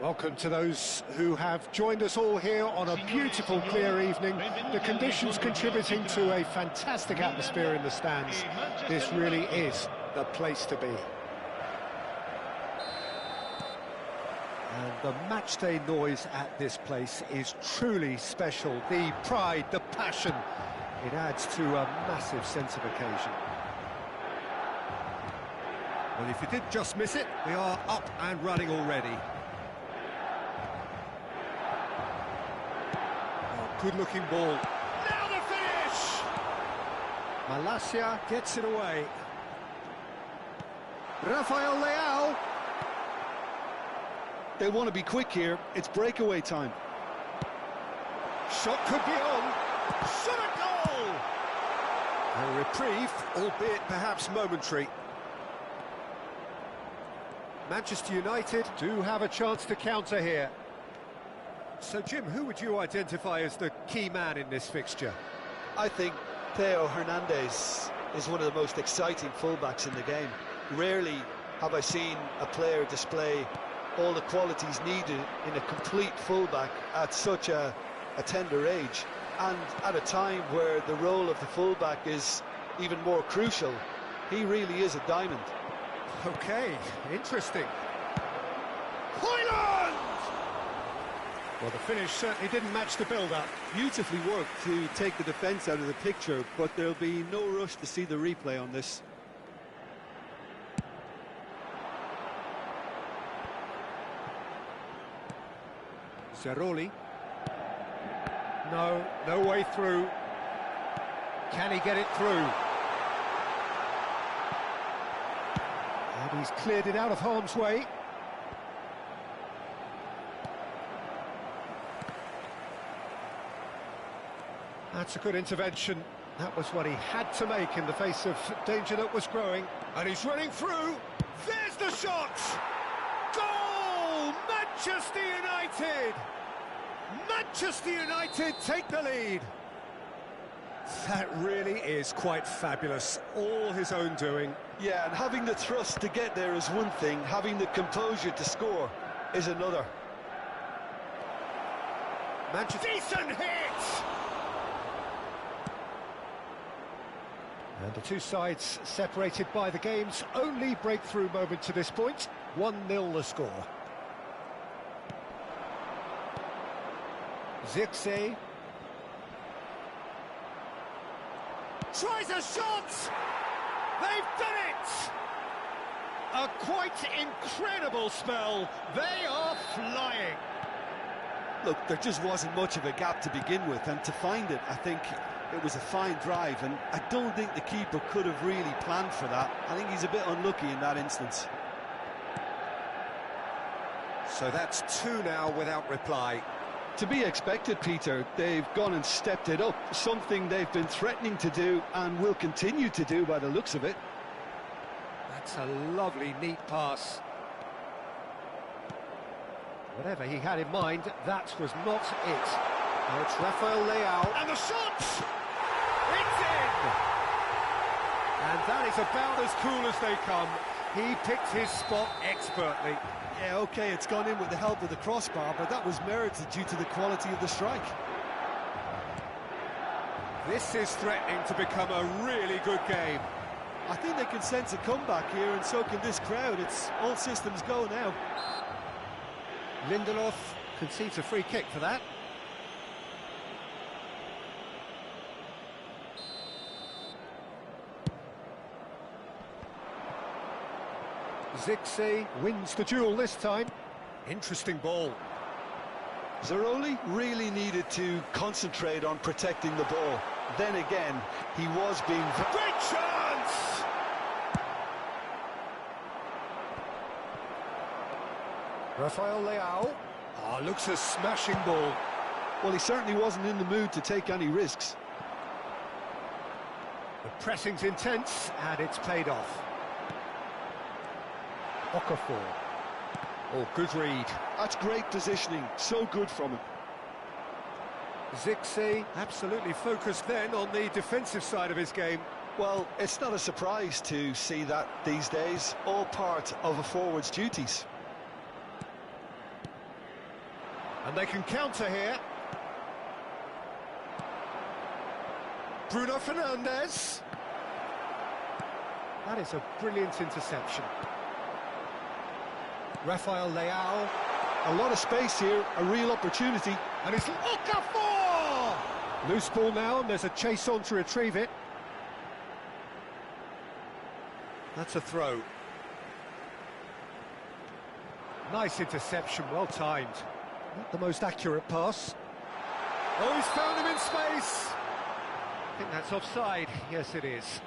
Welcome to those who have joined us all here on a beautiful, clear evening. The conditions contributing to a fantastic atmosphere in the stands. This really is the place to be. And the matchday noise at this place is truly special. The pride, the passion, it adds to a massive sense of occasion. Well, if you did just miss it, we are up and running already. Good-looking ball. Now the finish! Malacia gets it away. Rafael Leao. They want to be quick here. It's breakaway time. Shot could be on. Shot a goal! A reprieve, albeit perhaps momentary. Manchester United do have a chance to counter here. So, Jim, who would you identify as the key man in this fixture? I think Theo Hernandez is one of the most exciting fullbacks in the game. Rarely have I seen a player display all the qualities needed in a complete fullback at such a tender age, and at a time where the role of the fullback is even more crucial. He really is a diamond. Okay, interesting. Hoyland! Well, the finish certainly didn't match the build-up. Beautifully worked to take the defence out of the picture, but there'll be no rush to see the replay on this. Zeroli. No way through. Can he get it through? And he's cleared it out of harm's way. That's a good intervention. That was what he had to make in the face of danger that was growing. And he's running through. There's the shot! Goal! Manchester United! Manchester United take the lead. That really is quite fabulous. All his own doing. Yeah, and having the thrust to get there is one thing, having the composure to score, is another. Manchester. Decent hit! And the two sides separated by the game's only breakthrough moment to this point. 1-0 the score. Zirkzee. Tries a shot! They've done it! A quite incredible spell. They are flying. Look, there just wasn't much of a gap to begin with, and to find it, I think it was a fine drive, and I don't think the keeper could have really planned for that. I think he's a bit unlucky in that instance. So that's 2 now without reply. To be expected, Peter. They've gone and stepped it up, something they've been threatening to do and will continue to do by the looks of it. That's a lovely, neat pass. Whatever he had in mind, that was not it. Now it's Rafael Leao. And the shot! It's in! And that is about as cool as they come. He picked his spot expertly. Yeah, OK, it's gone in with the help of the crossbar, but that was merited due to the quality of the strike. This is threatening to become a really good game. I think they can sense a comeback here, and so can this crowd. It's all systems go now. Lindelof concedes a free kick for that. Zirkzee wins the duel this time. Interesting ball. Zaroli really needed to concentrate on protecting the ball. Then again, he was being... Great chance! Rafael Leao. Oh, looks a smashing ball. Well, he certainly wasn't in the mood to take any risks. The pressing's intense, and it's paid off. Okafor. Oh, good read. That's great positioning, so good from him. Zirkzee absolutely focused then on the defensive side of his game. Well, it's not a surprise to see that these days, all part of a forward's duties. And they can counter here. Bruno Fernandes. That is a brilliant interception. Rafael Leao. A lot of space here, a real opportunity. And it's Okafor! Loose ball now, and there's a chase on to retrieve it. That's a throw. Nice interception, well timed. Not the most accurate pass. Oh, he's found him in space! I think that's offside. Yes, it is.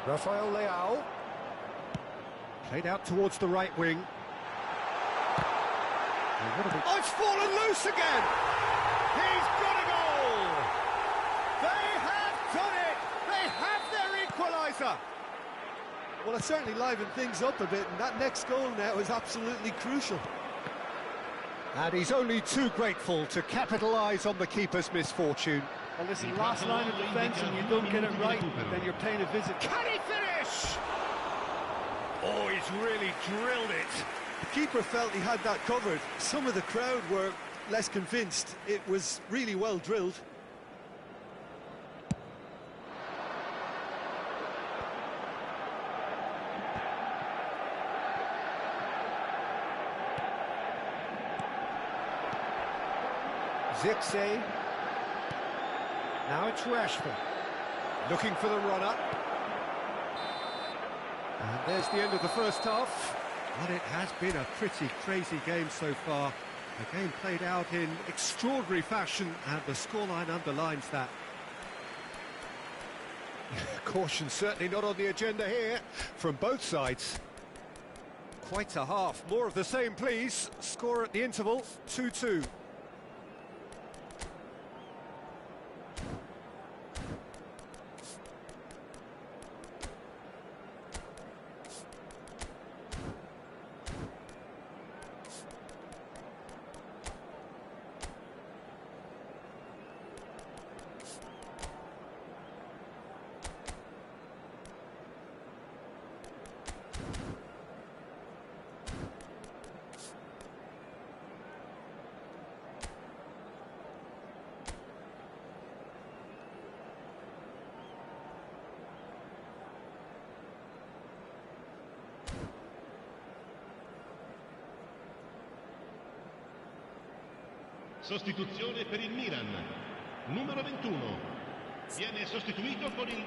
Rafael Leao. Played out towards the right wing. Oh, it's fallen loose again! He's got a goal! They have done it! They have their equaliser! Well, it certainly livened things up a bit, and that next goal now is absolutely crucial. And he's only too grateful to capitalise on the keeper's misfortune. Well, listen, last line of defence and you don't get it right, then you're paying a visit. Can he finish? Oh, he's really drilled it. The keeper felt he had that covered. Some of the crowd were less convinced. It was really well drilled. Zirkzee. Now it's Rashford. Looking for the run-up. And there's the end of the first half. But it has been a pretty crazy game so far. The game played out in extraordinary fashion, and the scoreline underlines that. Caution certainly not on the agenda here from both sides. Quite a half. More of the same, please. Score at the interval, 2-2. Sostituzione per il Milan. Numero 21. Viene sostituito con il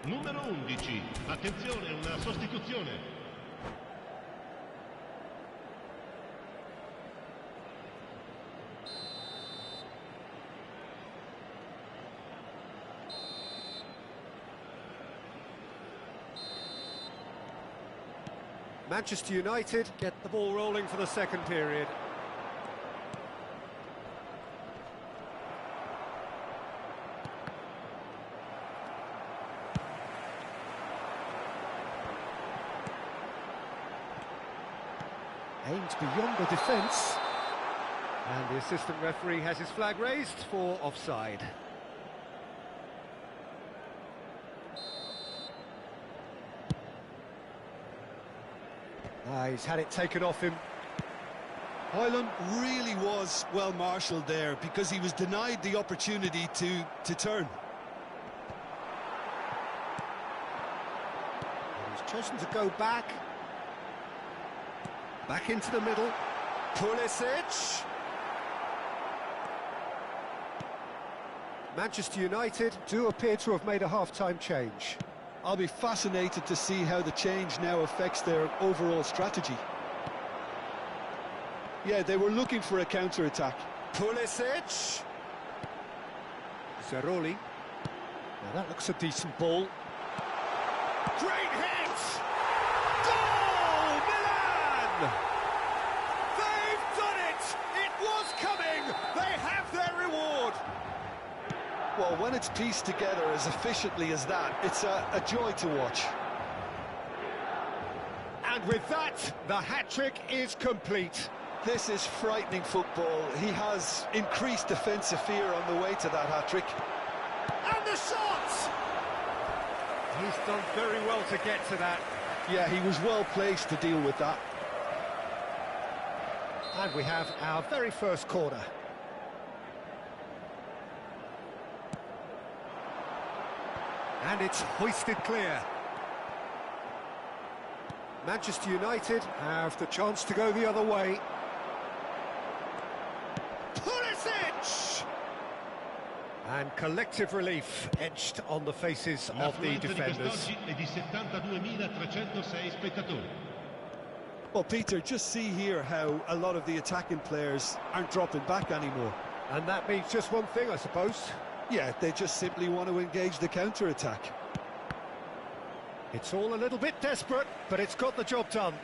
numero 11. Attenzione, una sostituzione. Manchester United get the ball rolling for the second period. Aimed beyond the defence. And the assistant referee has his flag raised for offside. He's had it taken off him. Højlund really was well marshalled there because he was denied the opportunity to turn. And he's chosen to go back. Back into the middle. Pulisic. Manchester United do appear to have made a half-time change. I'll be fascinated to see how the change now affects their overall strategy. Yeah, they were looking for a counter-attack. Pulisic. Zeroli. Now that looks a decent ball. Great hit! Goal! Milan! They've done it! It was coming! They have their reward! Well, when it's pieced together as efficiently as that, it's a joy to watch. And with that, the hat-trick is complete. This is frightening football. He has increased defensive fear on the way to that hat-trick. And the shot! He's done very well to get to that. Yeah, he was well placed to deal with that. And we have our very first corner. And it's hoisted clear. Manchester United have the chance to go the other way. Pulisic! And collective relief etched on the faces of the defenders. Well, Peter, just see here how a lot of the attacking players aren't dropping back anymore. And that means just one thing, I suppose. Yeah, they just simply want to engage the counter-attack. It's all a little bit desperate, but it's got the job done.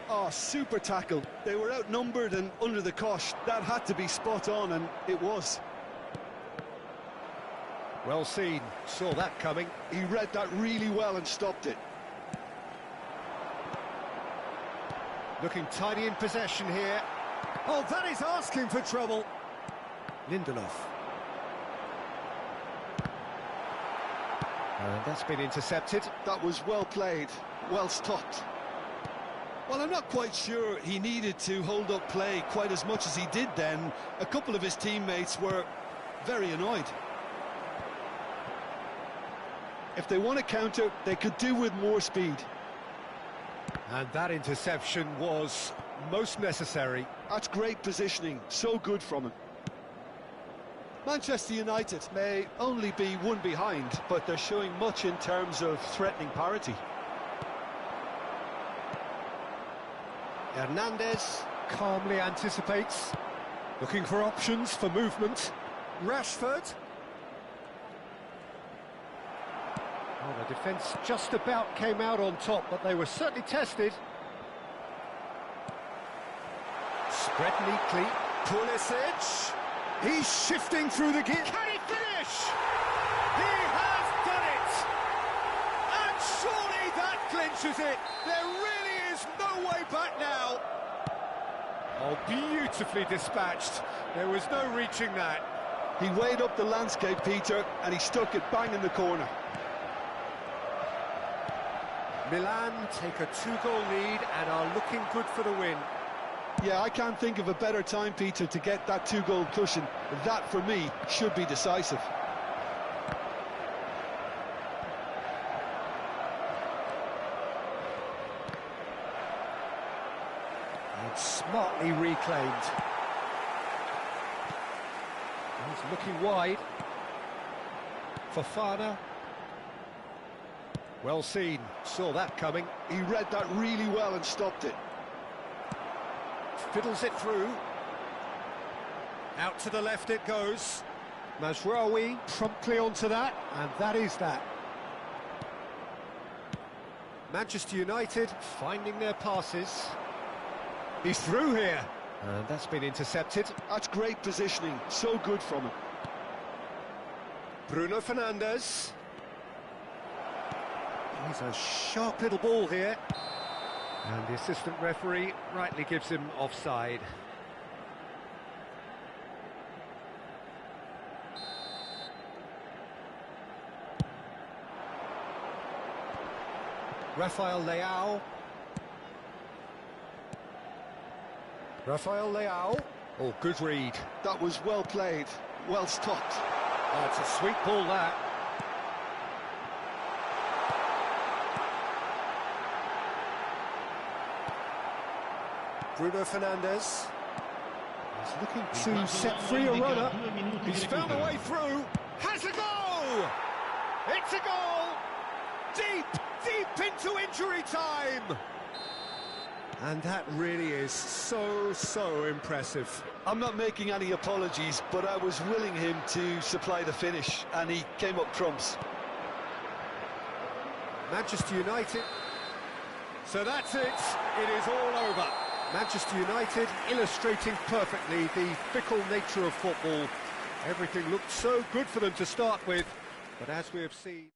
Oh, super tackle. They were outnumbered and under the cosh. That had to be spot on, and it was. Well seen. Saw that coming. He read that really well and stopped it. Looking tidy in possession here. Oh, that is asking for trouble. Lindelof. And that's been intercepted. That was well played, well stopped. Well, I'm not quite sure he needed to hold up play quite as much as he did then. A couple of his teammates were very annoyed. If they want to counter, they could do with more speed. And that interception was most necessary. That's great positioning, so good from him. Manchester United may only be one behind, but they're showing much in terms of threatening parity. Hernandez calmly anticipates, looking for options for movement. Rashford. Oh, the defence just about came out on top, but they were certainly tested. Spread neatly. Pulisic. He's shifting through the gear. Can he finish? He has done it! And surely that clinches it. There really is no way back now. Oh, beautifully dispatched. There was no reaching that. He weighed up the landscape, Peter, and he stuck it bang in the corner. Milan take a 2-goal lead and are looking good for the win. Yeah, I can't think of a better time, Peter, to get that 2-goal cushion. That, for me, should be decisive. And smartly reclaimed. He's looking wide. Fofana. Well seen, saw that coming. He read that really well and stopped it. Fiddles it through. Out to the left it goes. Mazraoui promptly onto that, and that is that. Manchester United finding their passes. He's through here, and that's been intercepted. That's great positioning, so good from him. Bruno Fernandes. He's a sharp little ball here. And the assistant referee rightly gives him offside. Rafael Leao. Rafael Leao. Oh, good read. That was well played, well stopped. Oh, it's a sweet ball, that. Bruno Fernandes. He's looking to set free a runner. He's found a way through. Has a goal! It's a goal! Deep into injury time! And that really is so impressive. I'm not making any apologies, but I was willing him to supply the finish, and he came up trumps. Manchester United. So that's it. It is all over. Manchester United illustrating perfectly the fickle nature of football. Everything looked so good for them to start with, but as we have seen...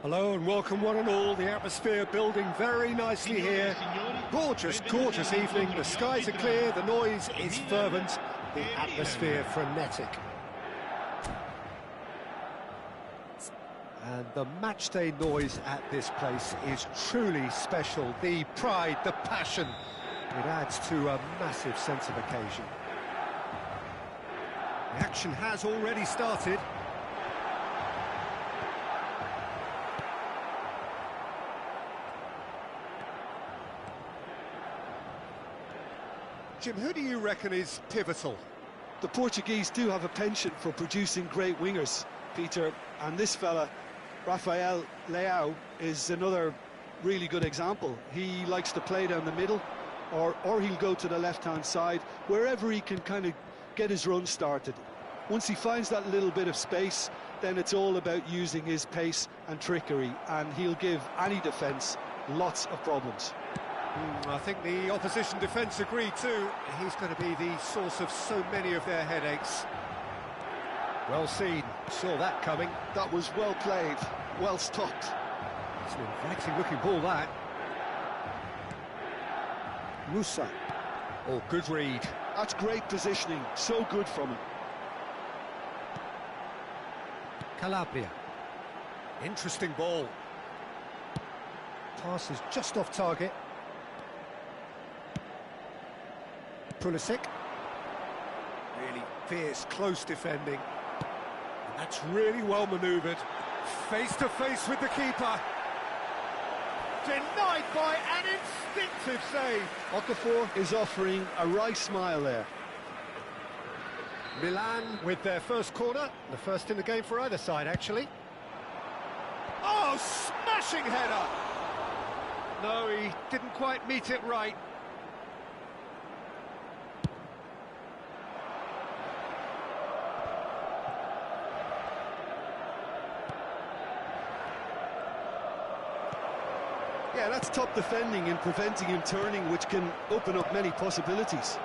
Hello and welcome one and all. The atmosphere building very nicely here. Gorgeous, gorgeous evening. The skies are clear, the noise is fervent, the atmosphere frenetic. And the matchday noise at this place is truly special. The pride, the passion, it adds to a massive sense of occasion. The action has already started. Jim, who do you reckon is pivotal? The Portuguese do have a penchant for producing great wingers, Peter, and this fella, Rafael Leao, is another really good example. He likes to play down the middle, or he'll go to the left-hand side, wherever he can kind of get his run started. Once he finds that little bit of space, then it's all about using his pace and trickery, and he'll give any defence lots of problems. I think the opposition defence agree too. He's going to be the source of so many of their headaches. Well seen, saw that coming. That was well played, well stopped. It's an inviting looking ball, that. Musa. Oh, good read. That's great positioning, so good from him. Calabria. Interesting ball. Pass is just off target. Pulisic. Really fierce, close defending. And that's really well manoeuvred. Face to face with the keeper. Denied by an instinctive save. Okafor is offering a wry smile there. Milan with their first corner. The first in the game for either side, actually. Oh, smashing header! No, he didn't quite meet it right. Yeah, that's top defending and preventing him turning, which can open up many possibilities.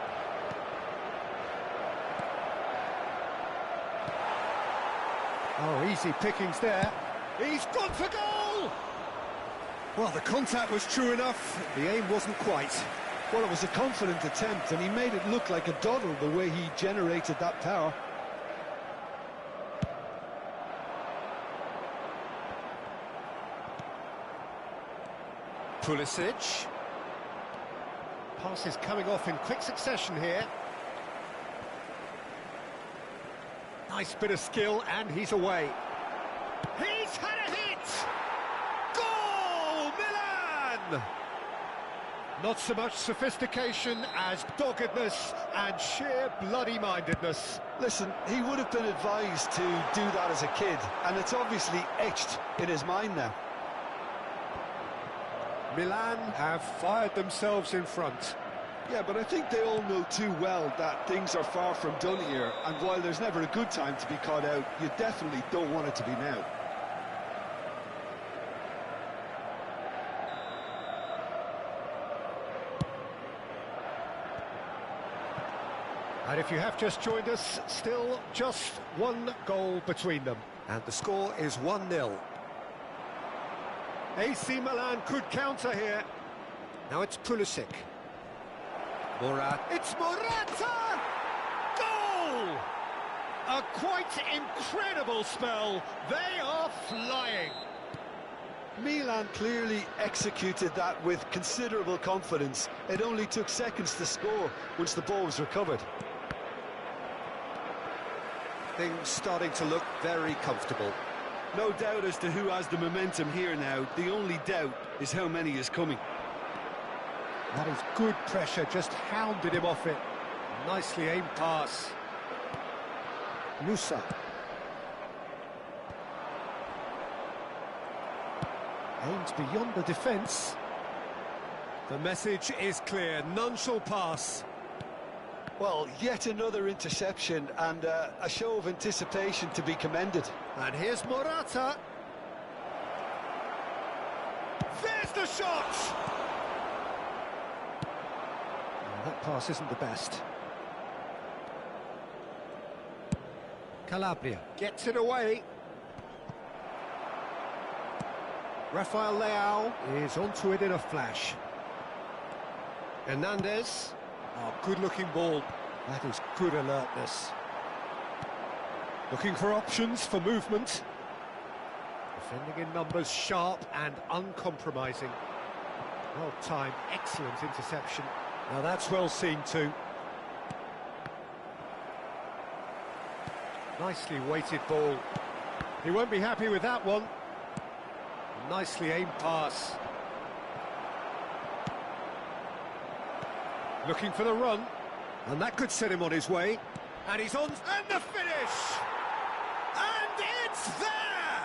Oh, easy pickings there. He's gone for goal! Well, the contact was true enough. The aim wasn't quite. Well, it was a confident attempt, and he made it look like a doddle the way he generated that power. Pulisic. Pass is coming off in quick succession here. Nice bit of skill, and he's away. He's had a hit! Goal! Milan! Not so much sophistication as doggedness and sheer bloody-mindedness. Listen, he would have been advised to do that as a kid, and it's obviously etched in his mind now. Milan have fired themselves in front. Yeah, but I think they all know too well that things are far from done here, and while there's never a good time to be caught out, you definitely don't want it to be now. And if you have just joined us, still just one goal between them. And the score is 1-0. AC Milan could counter here. Now it's Pulisic. Morata. It's Morata! Goal! A quite incredible spell. They are flying. Milan clearly executed that with considerable confidence. It only took seconds to score once the ball was recovered. Things starting to look very comfortable. No doubt as to who has the momentum here now. The only doubt is how many is coming. That is good pressure, just hounded him off it. Nicely aimed pass. Musa. Aims beyond the defence. The message is clear, none shall pass. Well, yet another interception and a show of anticipation to be commended. And here's Morata. There's the shot! Oh, that pass isn't the best. Calabria gets it away. Rafael Leao is onto it in a flash. Hernandez. Oh, good-looking ball. That is good alertness. Looking for options for movement. Defending in numbers, sharp and uncompromising. Well timed, excellent interception. Now that's well seen too. Nicely weighted ball. He won't be happy with that one. Nicely aimed pass. Looking for the run. And that could set him on his way. And he's on. And the finish! And it's there!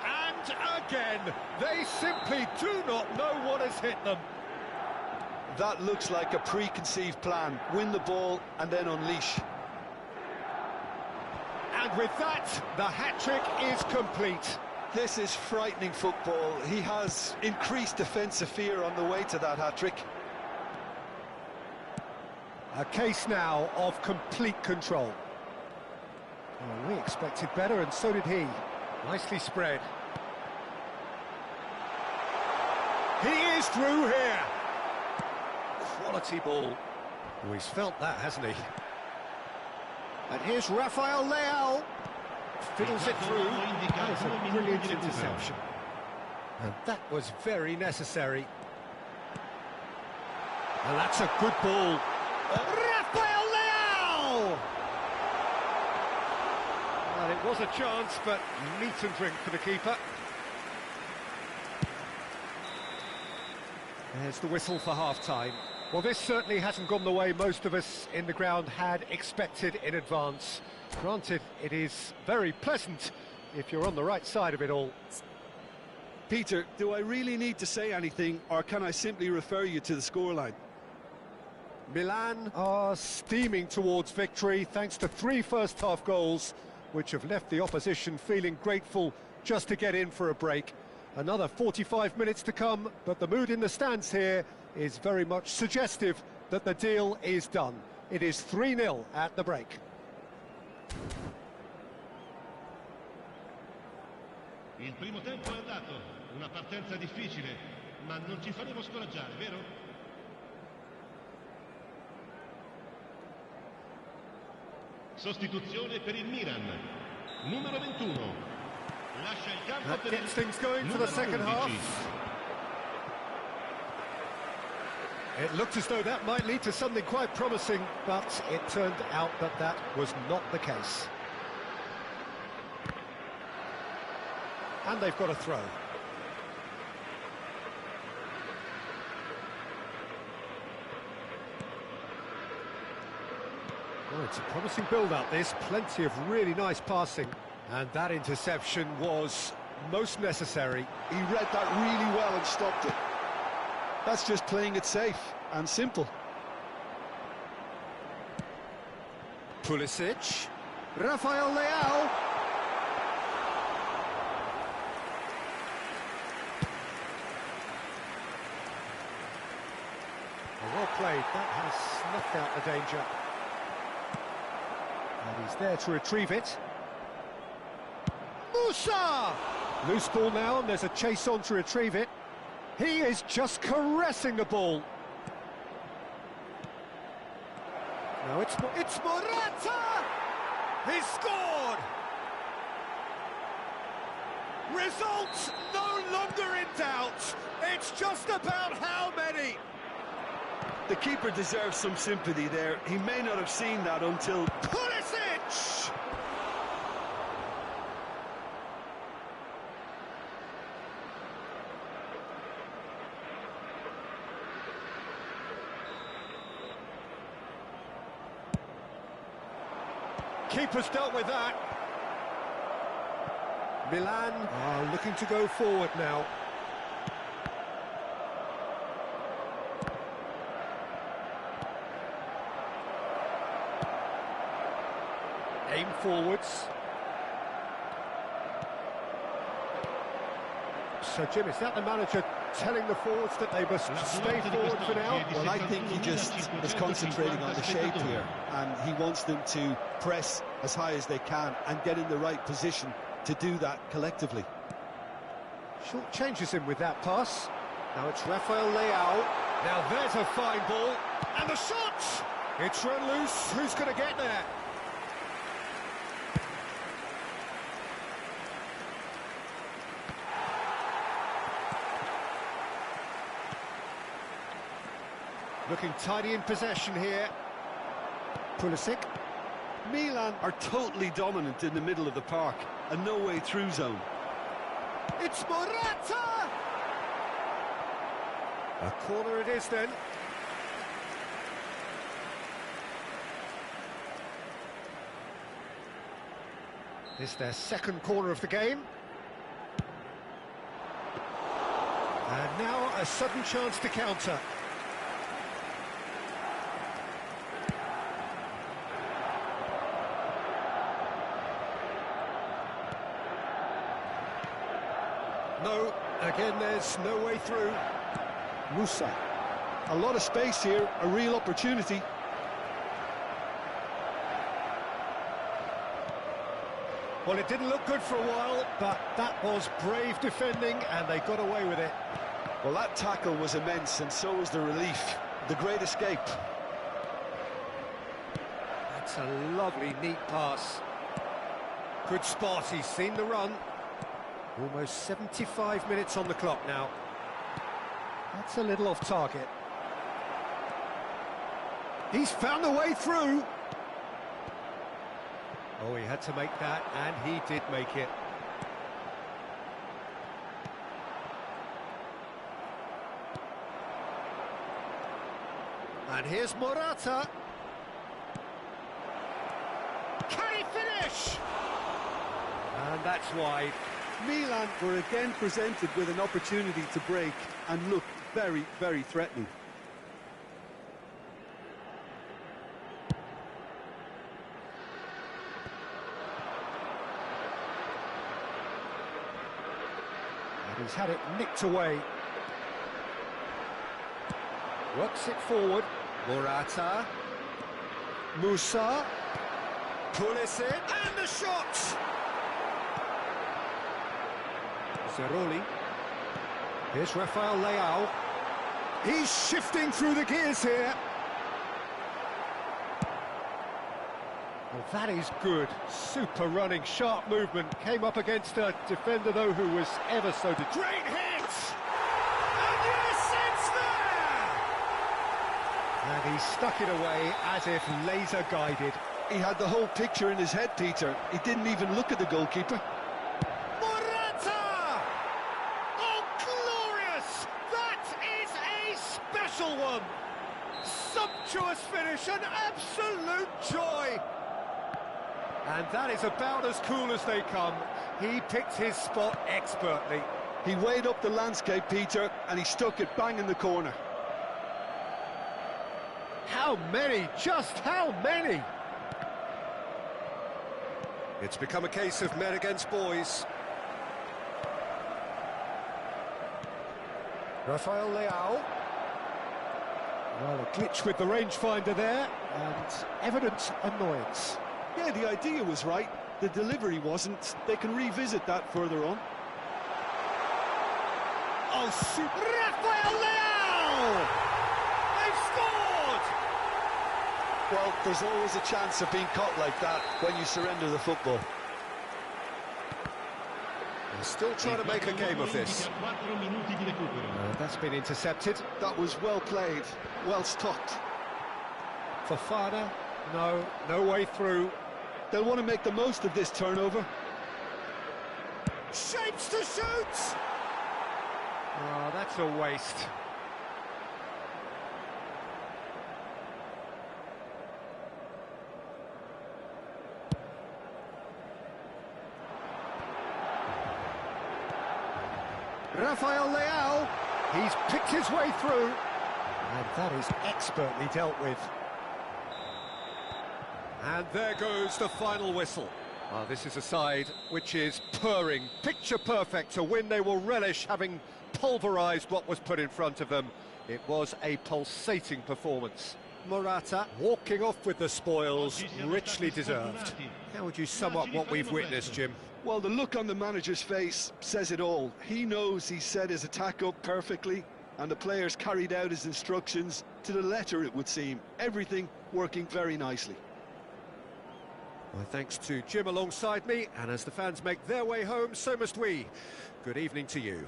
And again, they simply do not know what has hit them. That looks like a preconceived plan. Win the ball and then unleash. And with that, the hat-trick is complete. This is frightening football. He has increased defensive fear on the way to that hat-trick. A case now of complete control. Oh, we expected better, and so did he. Nicely spread. He is through here. Quality ball. Oh, he's felt that, hasn't he? And here's Rafael Leao. Fiddles it through. That is a brilliant interception. And that was very necessary. And that's a good ball. Rafael Leao! Well, it was a chance, but meat and drink for the keeper. There's the whistle for half-time. Well, this certainly hasn't gone the way most of us in the ground had expected in advance. Granted, it is very pleasant if you're on the right side of it all. Peter, do I really need to say anything, or can I simply refer you to the scoreline? Milan are steaming towards victory thanks to 3 first-half goals, which have left the opposition feeling grateful just to get in for a break. Another 45 minutes to come, but the mood in the stands here is very much suggestive that the deal is done. It is 3-0 at the break. Il primo tempo è andato, una partenza difficile, ma non ci faremo scoraggiare, vero? Sostituzione per il Milan, numero 21. Lascia il campo That per gets things going for the second half. It looked as though that might lead to something quite promising, but it turned out that that was not the case. And they've got a throw. Well, it's a promising build-up, this. Plenty of really nice passing. And that interception was most necessary. He read that really well and stopped it. That's just playing it safe and simple. Pulisic. Rafael Leao. Well played. That has snuffed out the danger. And he's there to retrieve it. Musa! Loose ball now, and there's a chase on to retrieve it. He is just caressing the ball. No, it's Morata! He's scored! Results no longer in doubt. It's just about how many. The keeper deserves some sympathy there. He may not have seen that until... Pulisic! Keeper's dealt with that. Milan are looking to go forward now. Aim forwards. So, Jim, is that the manager telling the forwards that they must stay forward for now? Well, I think he just is concentrating on the shape here, and he wants them to press as high as they can and get in the right position to do that collectively. Short changes him with that pass. Now it's Rafael Leao. Now there's a fine ball. And the shot! It's run loose. Who's going to get there? Looking tidy in possession here. Pulisic. Milan are totally dominant in the middle of the park, a no-way through zone. It's Morata! A corner it is then. It's their second corner of the game. And now a sudden chance to counter. No, again there's no way through. Musa. A lot of space here, a real opportunity. Well, it didn't look good for a while, but that was brave defending, and they got away with it. Well, that tackle was immense, and so was the relief. The great escape. That's a lovely, neat pass. Good spot, he's seen the run. Almost 75 minutes on the clock now. That's a little off target. He's found a way through. Oh, he had to make that, and he did make it. And here's Morata. Can he finish? And that's wide. Milan were again presented with an opportunity to break and look very, very threatening. And he's had it nicked away. Works it forward. Morata. Musa. Pulisic. And the shot! Zeroli. Here's Rafael Leao. He's shifting through the gears here. Well, that is good. Super running, sharp movement. Came up against a defender, though, who was ever so... Great hit! And yes, it's there! And he stuck it away as if laser-guided. He had the whole picture in his head, Peter. He didn't even look at the goalkeeper. One. Sumptuous finish, an absolute joy. And that is about as cool as they come. He picked his spot expertly. He weighed up the landscape, Peter, and he stuck it bang in the corner. How many? Just how many? It's become a case of men against boys. Rafael Leao. Well, a glitch with the rangefinder there, and evident annoyance. Yeah, the idea was right, the delivery wasn't. They can revisit that further on. Oh, super! Rafael Leao! They've scored! Well, there's always a chance of being caught like that when you surrender the football. They're still trying to make a game of this. That's been intercepted. That was well played, well stopped. Fofana, no way through. They'll want to make the most of this turnover. Shapes to shoot! Oh, that's a waste. Rafael Leao, he's picked his way through, and that is expertly dealt with. And there goes the final whistle. Well, this is a side which is purring, picture perfect to win. They will relish having pulverised what was put in front of them. It was a pulsating performance. Morata walking off with the spoils, richly deserved. How would you sum up what we've witnessed, Jim? Well, the look on the manager's face says it all. He knows he set his attack up perfectly, and the players carried out his instructions to the letter, it would seem. Everything working very nicely. My thanks to Jim alongside me, and as the fans make their way home, so must we. Good evening to you.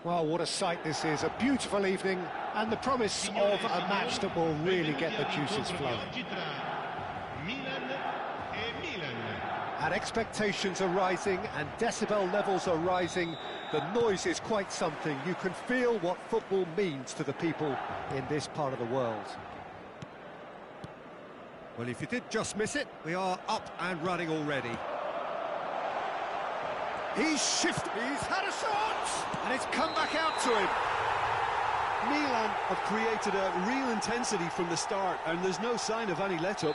Well, what a sight this is, a beautiful evening, and the promise of a match that will really get the juices flowing. And expectations are rising, and decibel levels are rising. The noise is quite something. You can feel what football means to the people in this part of the world. Well, if you did just miss it, we are up and running already. He's had a shot, and it's come back out to him. Milan have created a real intensity from the start, and there's no sign of any let-up.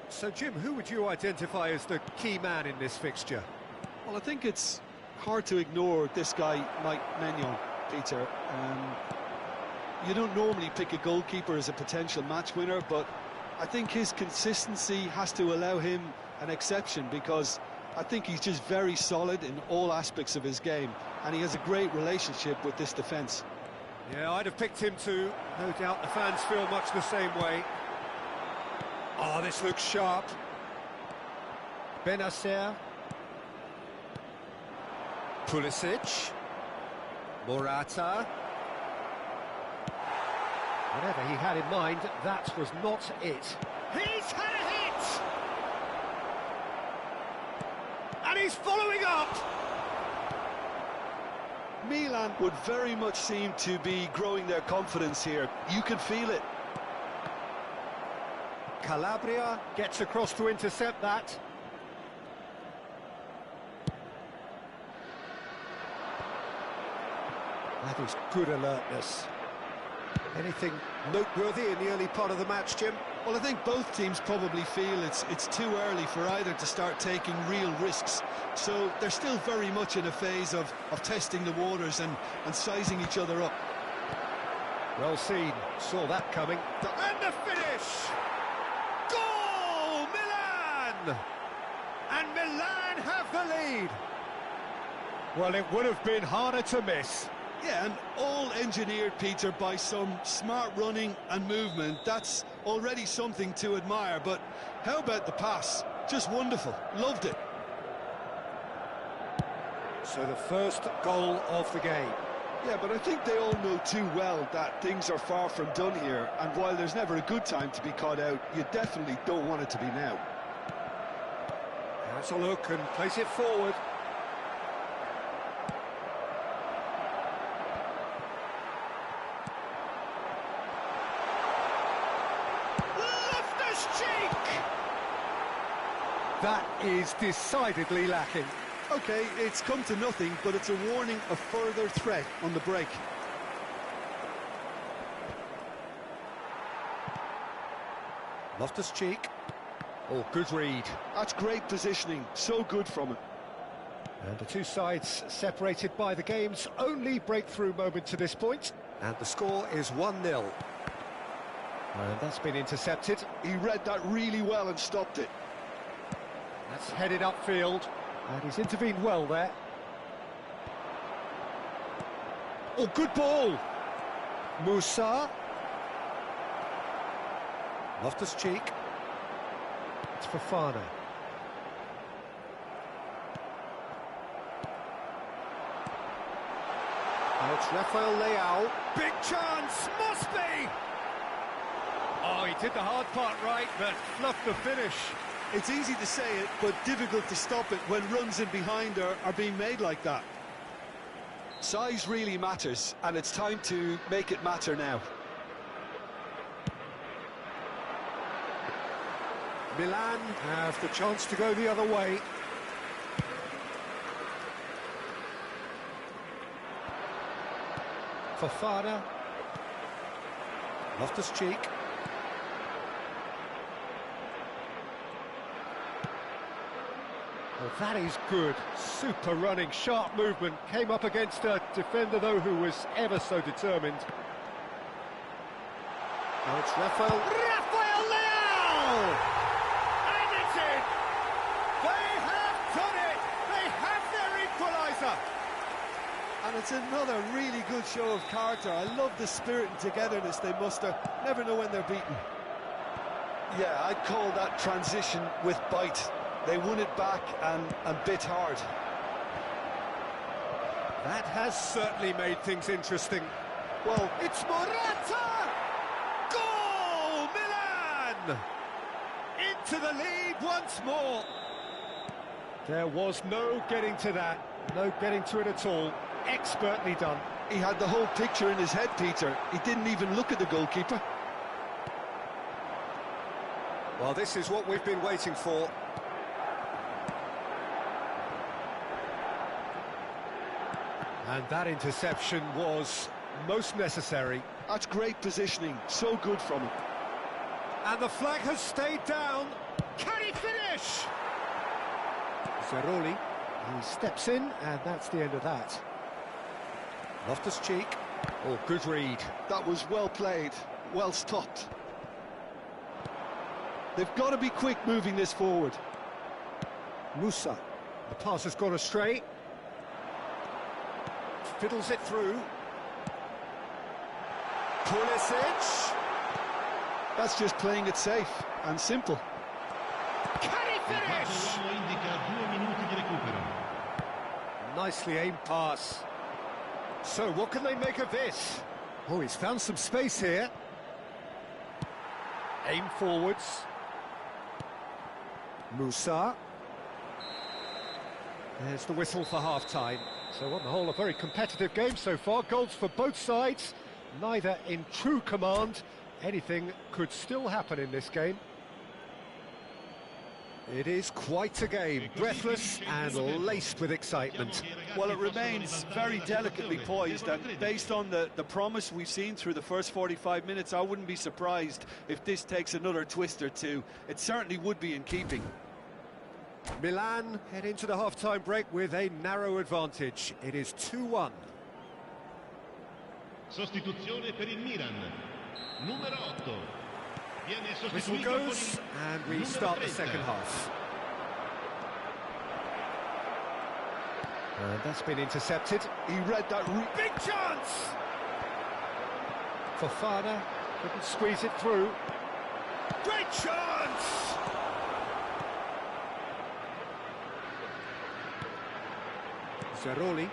So, Jim, who would you identify as the key man in this fixture? Well, I think it's hard to ignore this guy, Mike Maignan, Peter. You don't normally pick a goalkeeper as a potential match winner, but I think his consistency has to allow him an exception, because I think he's just very solid in all aspects of his game, and he has a great relationship with this defence. Yeah, I'd have picked him too. No doubt the fans feel much the same way. Oh, this looks sharp. Benacer. Pulisic. Morata. Whatever he had in mind, that was not it. He's had a hit! And he's following up! Milan would very much seem to be growing their confidence here. You can feel it. Calabria gets across to intercept that. That is good alertness. Anything noteworthy in the early part of the match, Jim? Well, I think both teams probably feel it's too early for either to start taking real risks. So they're still very much in a phase of testing the waters and sizing each other up. Well seen, saw that coming. And the finish! Goal, Milan! And Milan have the lead. Well, it would have been harder to miss. Yeah, and all engineered, Peter, by some smart running and movement. That's already something to admire, but how about the pass? Just wonderful, loved it. So the first goal of the game. Yeah, but I think they all know too well that things are far from done here, and while there's never a good time to be caught out, you definitely don't want it to be now. Let's a look and place it forward. That is decidedly lacking. OK, it's come to nothing, but it's a warning of further threat on the break. Loftus-Cheek. Oh, good read. That's great positioning, so good from him. And the two sides separated by the game's only breakthrough moment to this point. And the score is 1-0. And that's been intercepted. He read that really well and stopped it. That's headed upfield, and he's intervened well there. Oh, good ball! Musa. Loftus-Cheek. It's Fofana. Now it's Rafael Leao. Big chance! Must be! Oh, he did the hard part right, but fluffed the finish. It's easy to say it, but difficult to stop it when runs in behind are being made like that. Size really matters, and it's time to make it matter now. Milan have the chance to go the other way. Fofana. Loftus-Cheek. Well, that is good. Super running, sharp movement. Came up against a defender, though, who was ever so determined. Now it's Rafael Leao! And it's in! They have done it! They have their equaliser! And I it's another really good show of character. I love the spirit and togetherness they muster. Never know when they're beaten. Yeah, I'd call that transition with bite. They won it back and bit hard. That has certainly made things interesting. Well, It's Morata! Goal! Milan! Into the lead once more. There was no getting to that. No getting to it at all. Expertly done. he had the whole picture in his head, Peter. He didn't even look at the goalkeeper. Well, this is what we've been waiting for. And that interception was most necessary. That's great positioning, so good from him. And the flag has stayed down. Can he finish? Zeroli, he steps in, and that's the end of that. Loftus-Cheek. Oh, good read. That was well played, well stopped. They've got to be quick moving this forward. Musa. The pass has gone astray. Fiddles it through. Pulisic. That's just playing it safe and simple. Can he finish? Nicely aimed pass. So what can they make of this? Oh, he's found some space here. Aim forwards. Musa. There's the whistle for half-time. So on the whole, a very competitive game so far. Goals for both sides, neither in true command. Anything could still happen in this game. It is quite a game, breathless and laced with excitement. Well, it remains very delicately poised, and based on the promise we've seen through the first 45 minutes, I wouldn't be surprised if this takes another twist or two. It certainly would be in keeping. Milan head into the half-time break with a narrow advantage. It is 2-1. Sostituzione per il Milan. Numero 8. Viene Whistle sostituito goes, con and we il start numero the second 30. half. And that's been intercepted. He read that. Big chance! Fofana couldn't squeeze it through. Great chance! Zeroli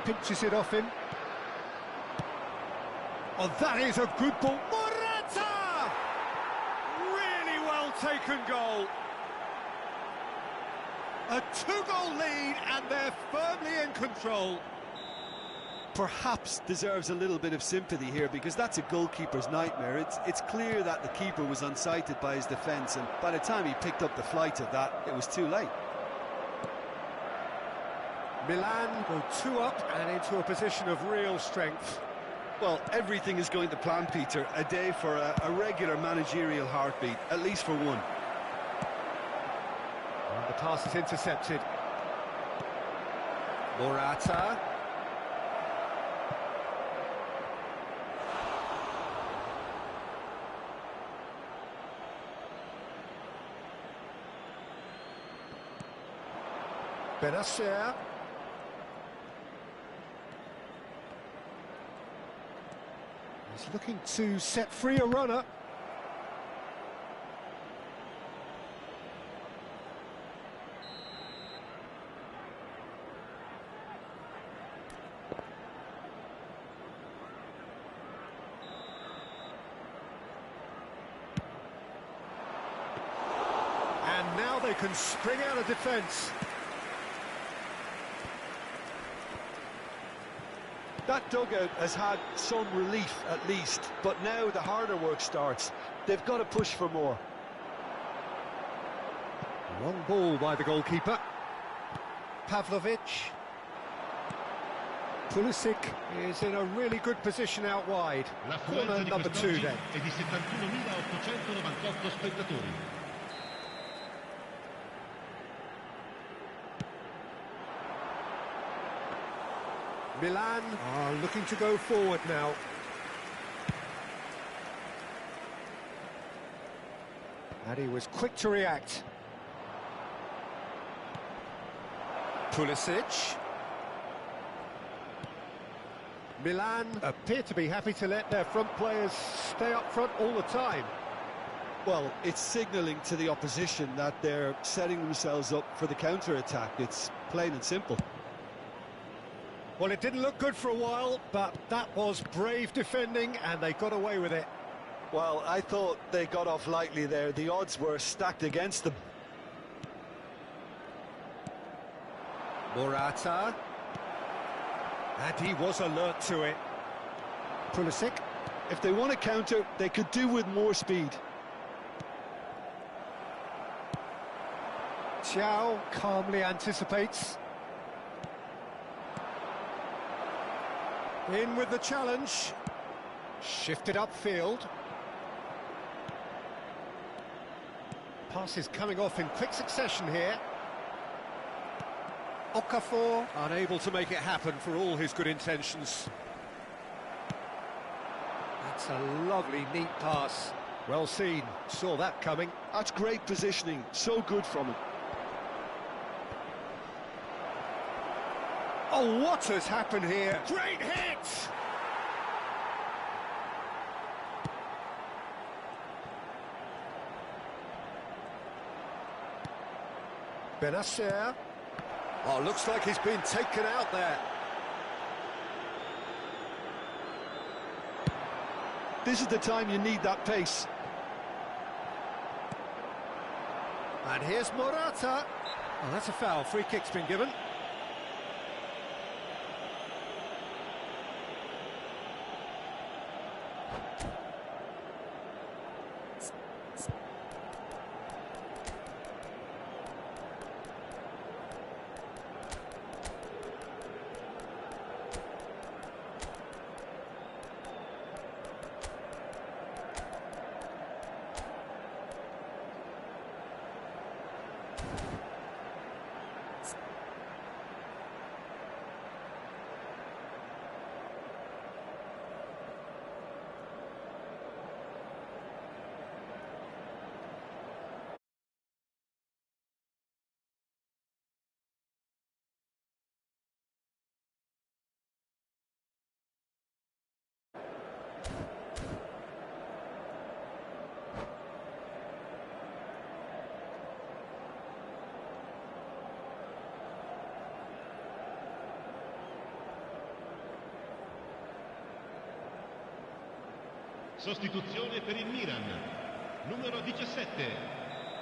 pinches it off him. Oh, that is a good ball. Morata! Really well taken goal. A two-goal lead, and they're firmly in control. Perhaps deserves a little bit of sympathy here, because that's a goalkeeper's nightmare. It's clear that the keeper was unsighted by his defence, and by the time he picked up the flight of that, it was too late. Milan go 2 up and into a position of real strength. Well, everything is going to plan, Peter. A day for a regular managerial heartbeat, at least for one. And the pass is intercepted. Morata. Benacer. He's looking to set free a runner. And now they can spring out of defence. That dugout has had some relief, at least, but now the harder work starts. They've got to push for more. Long ball by the goalkeeper. Pavlovic. Pulisic is in a really good position out wide. Corner number 2 then. È di 71.898 spettatori. Milan are looking to go forward now. And he was quick to react. Pulisic. Milan appear to be happy to let their front players stay up front all the time. Well, it's signalling to the opposition that they're setting themselves up for the counter-attack. It's plain and simple. Well, it didn't look good for a while, but that was brave defending, and they got away with it. Well, I thought they got off lightly there. The odds were stacked against them. Morata. And he was alert to it. Pulisic. If they want to counter, they could do with more speed. Xiao calmly anticipates. In with the challenge. Shifted upfield. Passes coming off in quick succession here. Okafor unable to make it happen for all his good intentions. That's a lovely, neat pass. Well seen, saw that coming. That's great positioning, so good from him. Oh, what has happened here? Great hit! Benacer. Oh, looks like he's been taken out there. This is the time you need that pace. And here's Morata. Oh, that's a foul. Free kick's been given. Sostituzione per il Milan. Numero 17,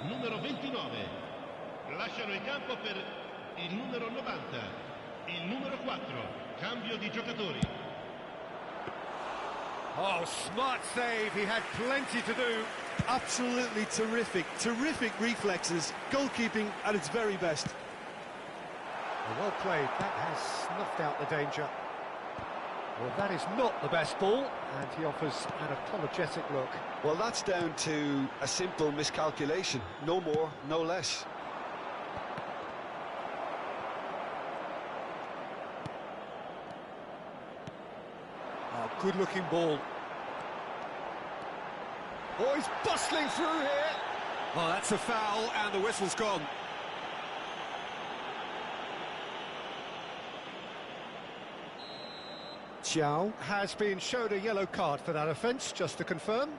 numero 29. Lasciano il campo per il numero 90, il numero 4. Cambio di giocatori. Oh, smart save. He had plenty to do. Absolutely terrific. Terrific reflexes. Goalkeeping at its very best. Well played. That has snuffed out the danger. Well, that is not the best ball, and he offers an apologetic look. Well, that's down to a simple miscalculation. No more, no less. Oh, good-looking ball. Oh, he's bustling through here. Oh, that's a foul, and the whistle's gone. Xiao has been showed a yellow card for that offence, just to confirm.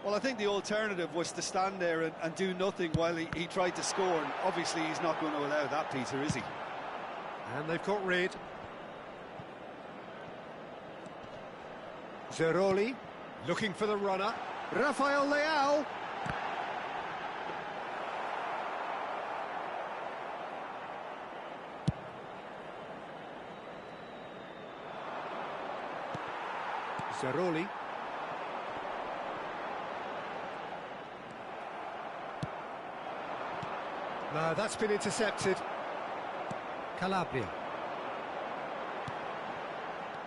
Well, I think the alternative was to stand there and do nothing while he tried to score, and obviously he's not going to allow that, Peter, is he? And they've got rid. Zeroli, looking for the runner. Rafael Leao. Zeroli. No, that's been intercepted. Calabria.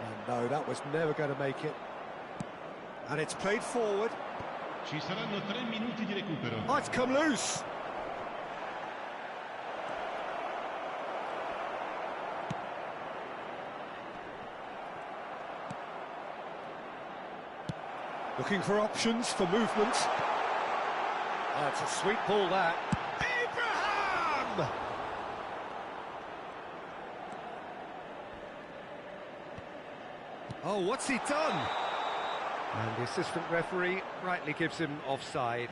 And no, that was never going to make it. And it's played forward. Ci saranno 3 minuti di recupero. Oh, it's come loose. Looking for options for movement. Oh, it's a sweet ball, that. Abraham! Oh, what's he done? And the assistant referee rightly gives him offside.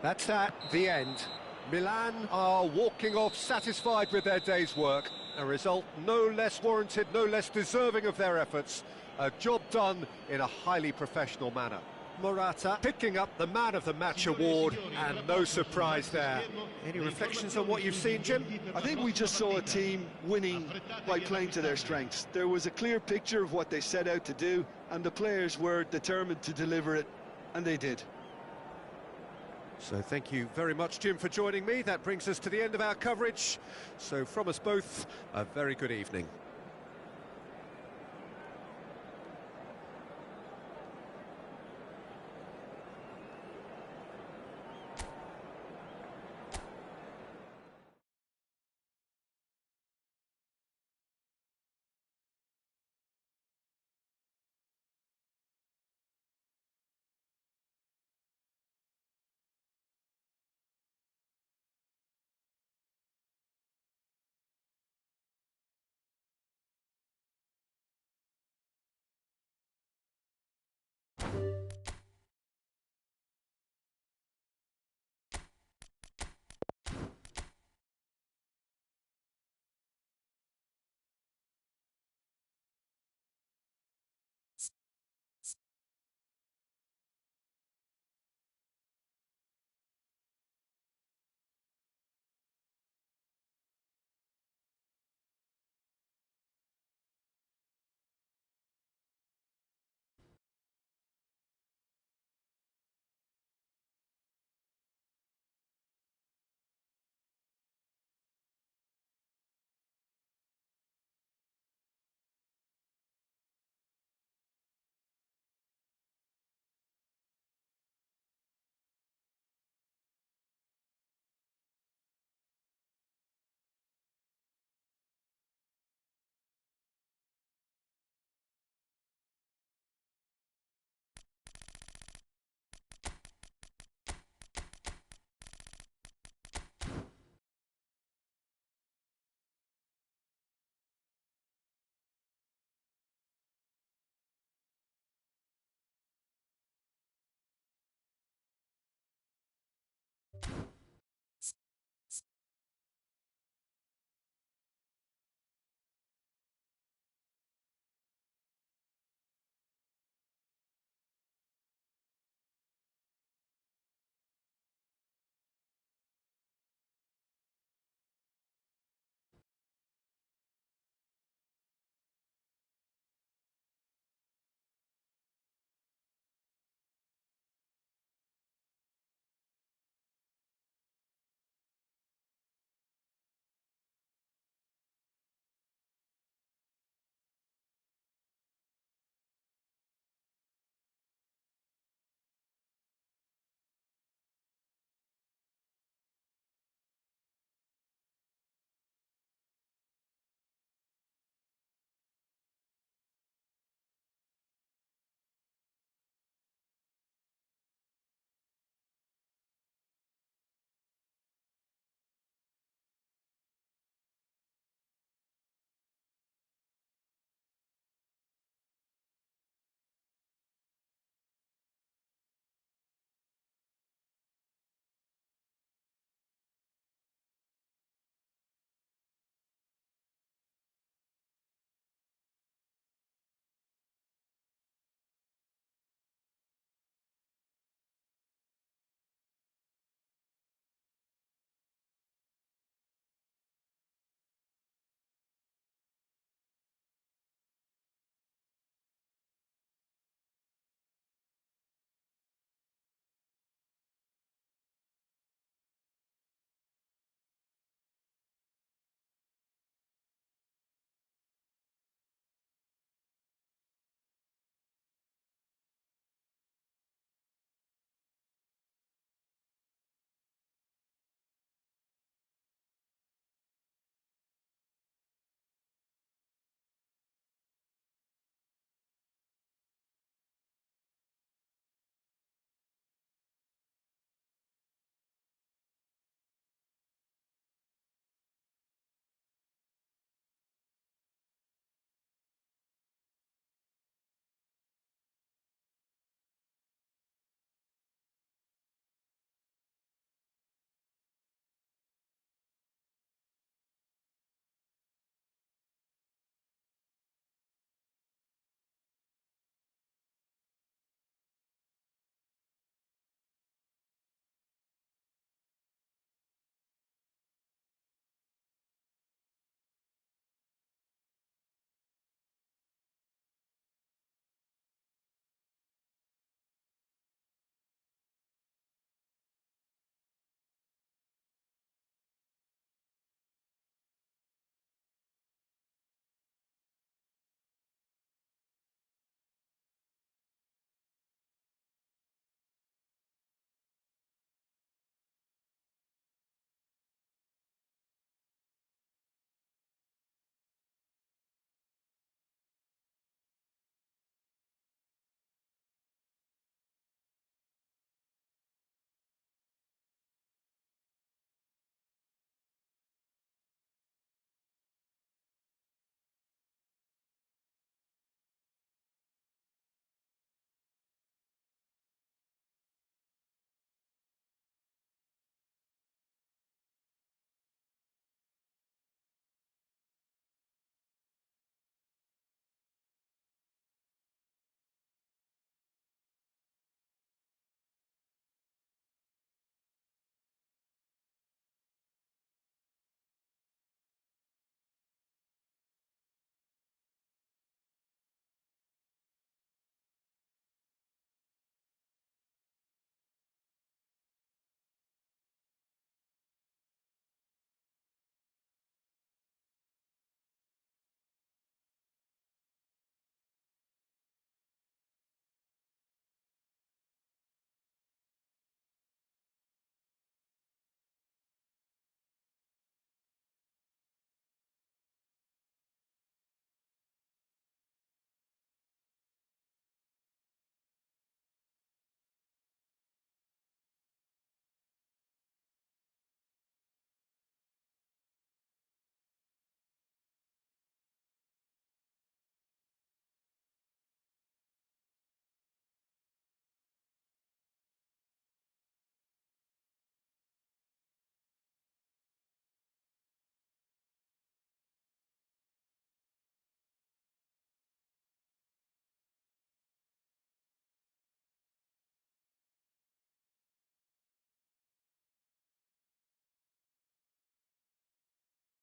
That's the end. Milan are walking off satisfied with their day's work. A result no less warranted, no less deserving of their efforts. A job done in a highly professional manner. Morata picking up the Man of the Match award, and no surprise there. Any reflections on what you've seen, Jim? I think we just saw a team winning by playing to their strengths. There was a clear picture of what they set out to do, and the players were determined to deliver it, and they did. So thank you very much, Jim, for joining me. That brings us to the end of our coverage. So from us both, a very good evening.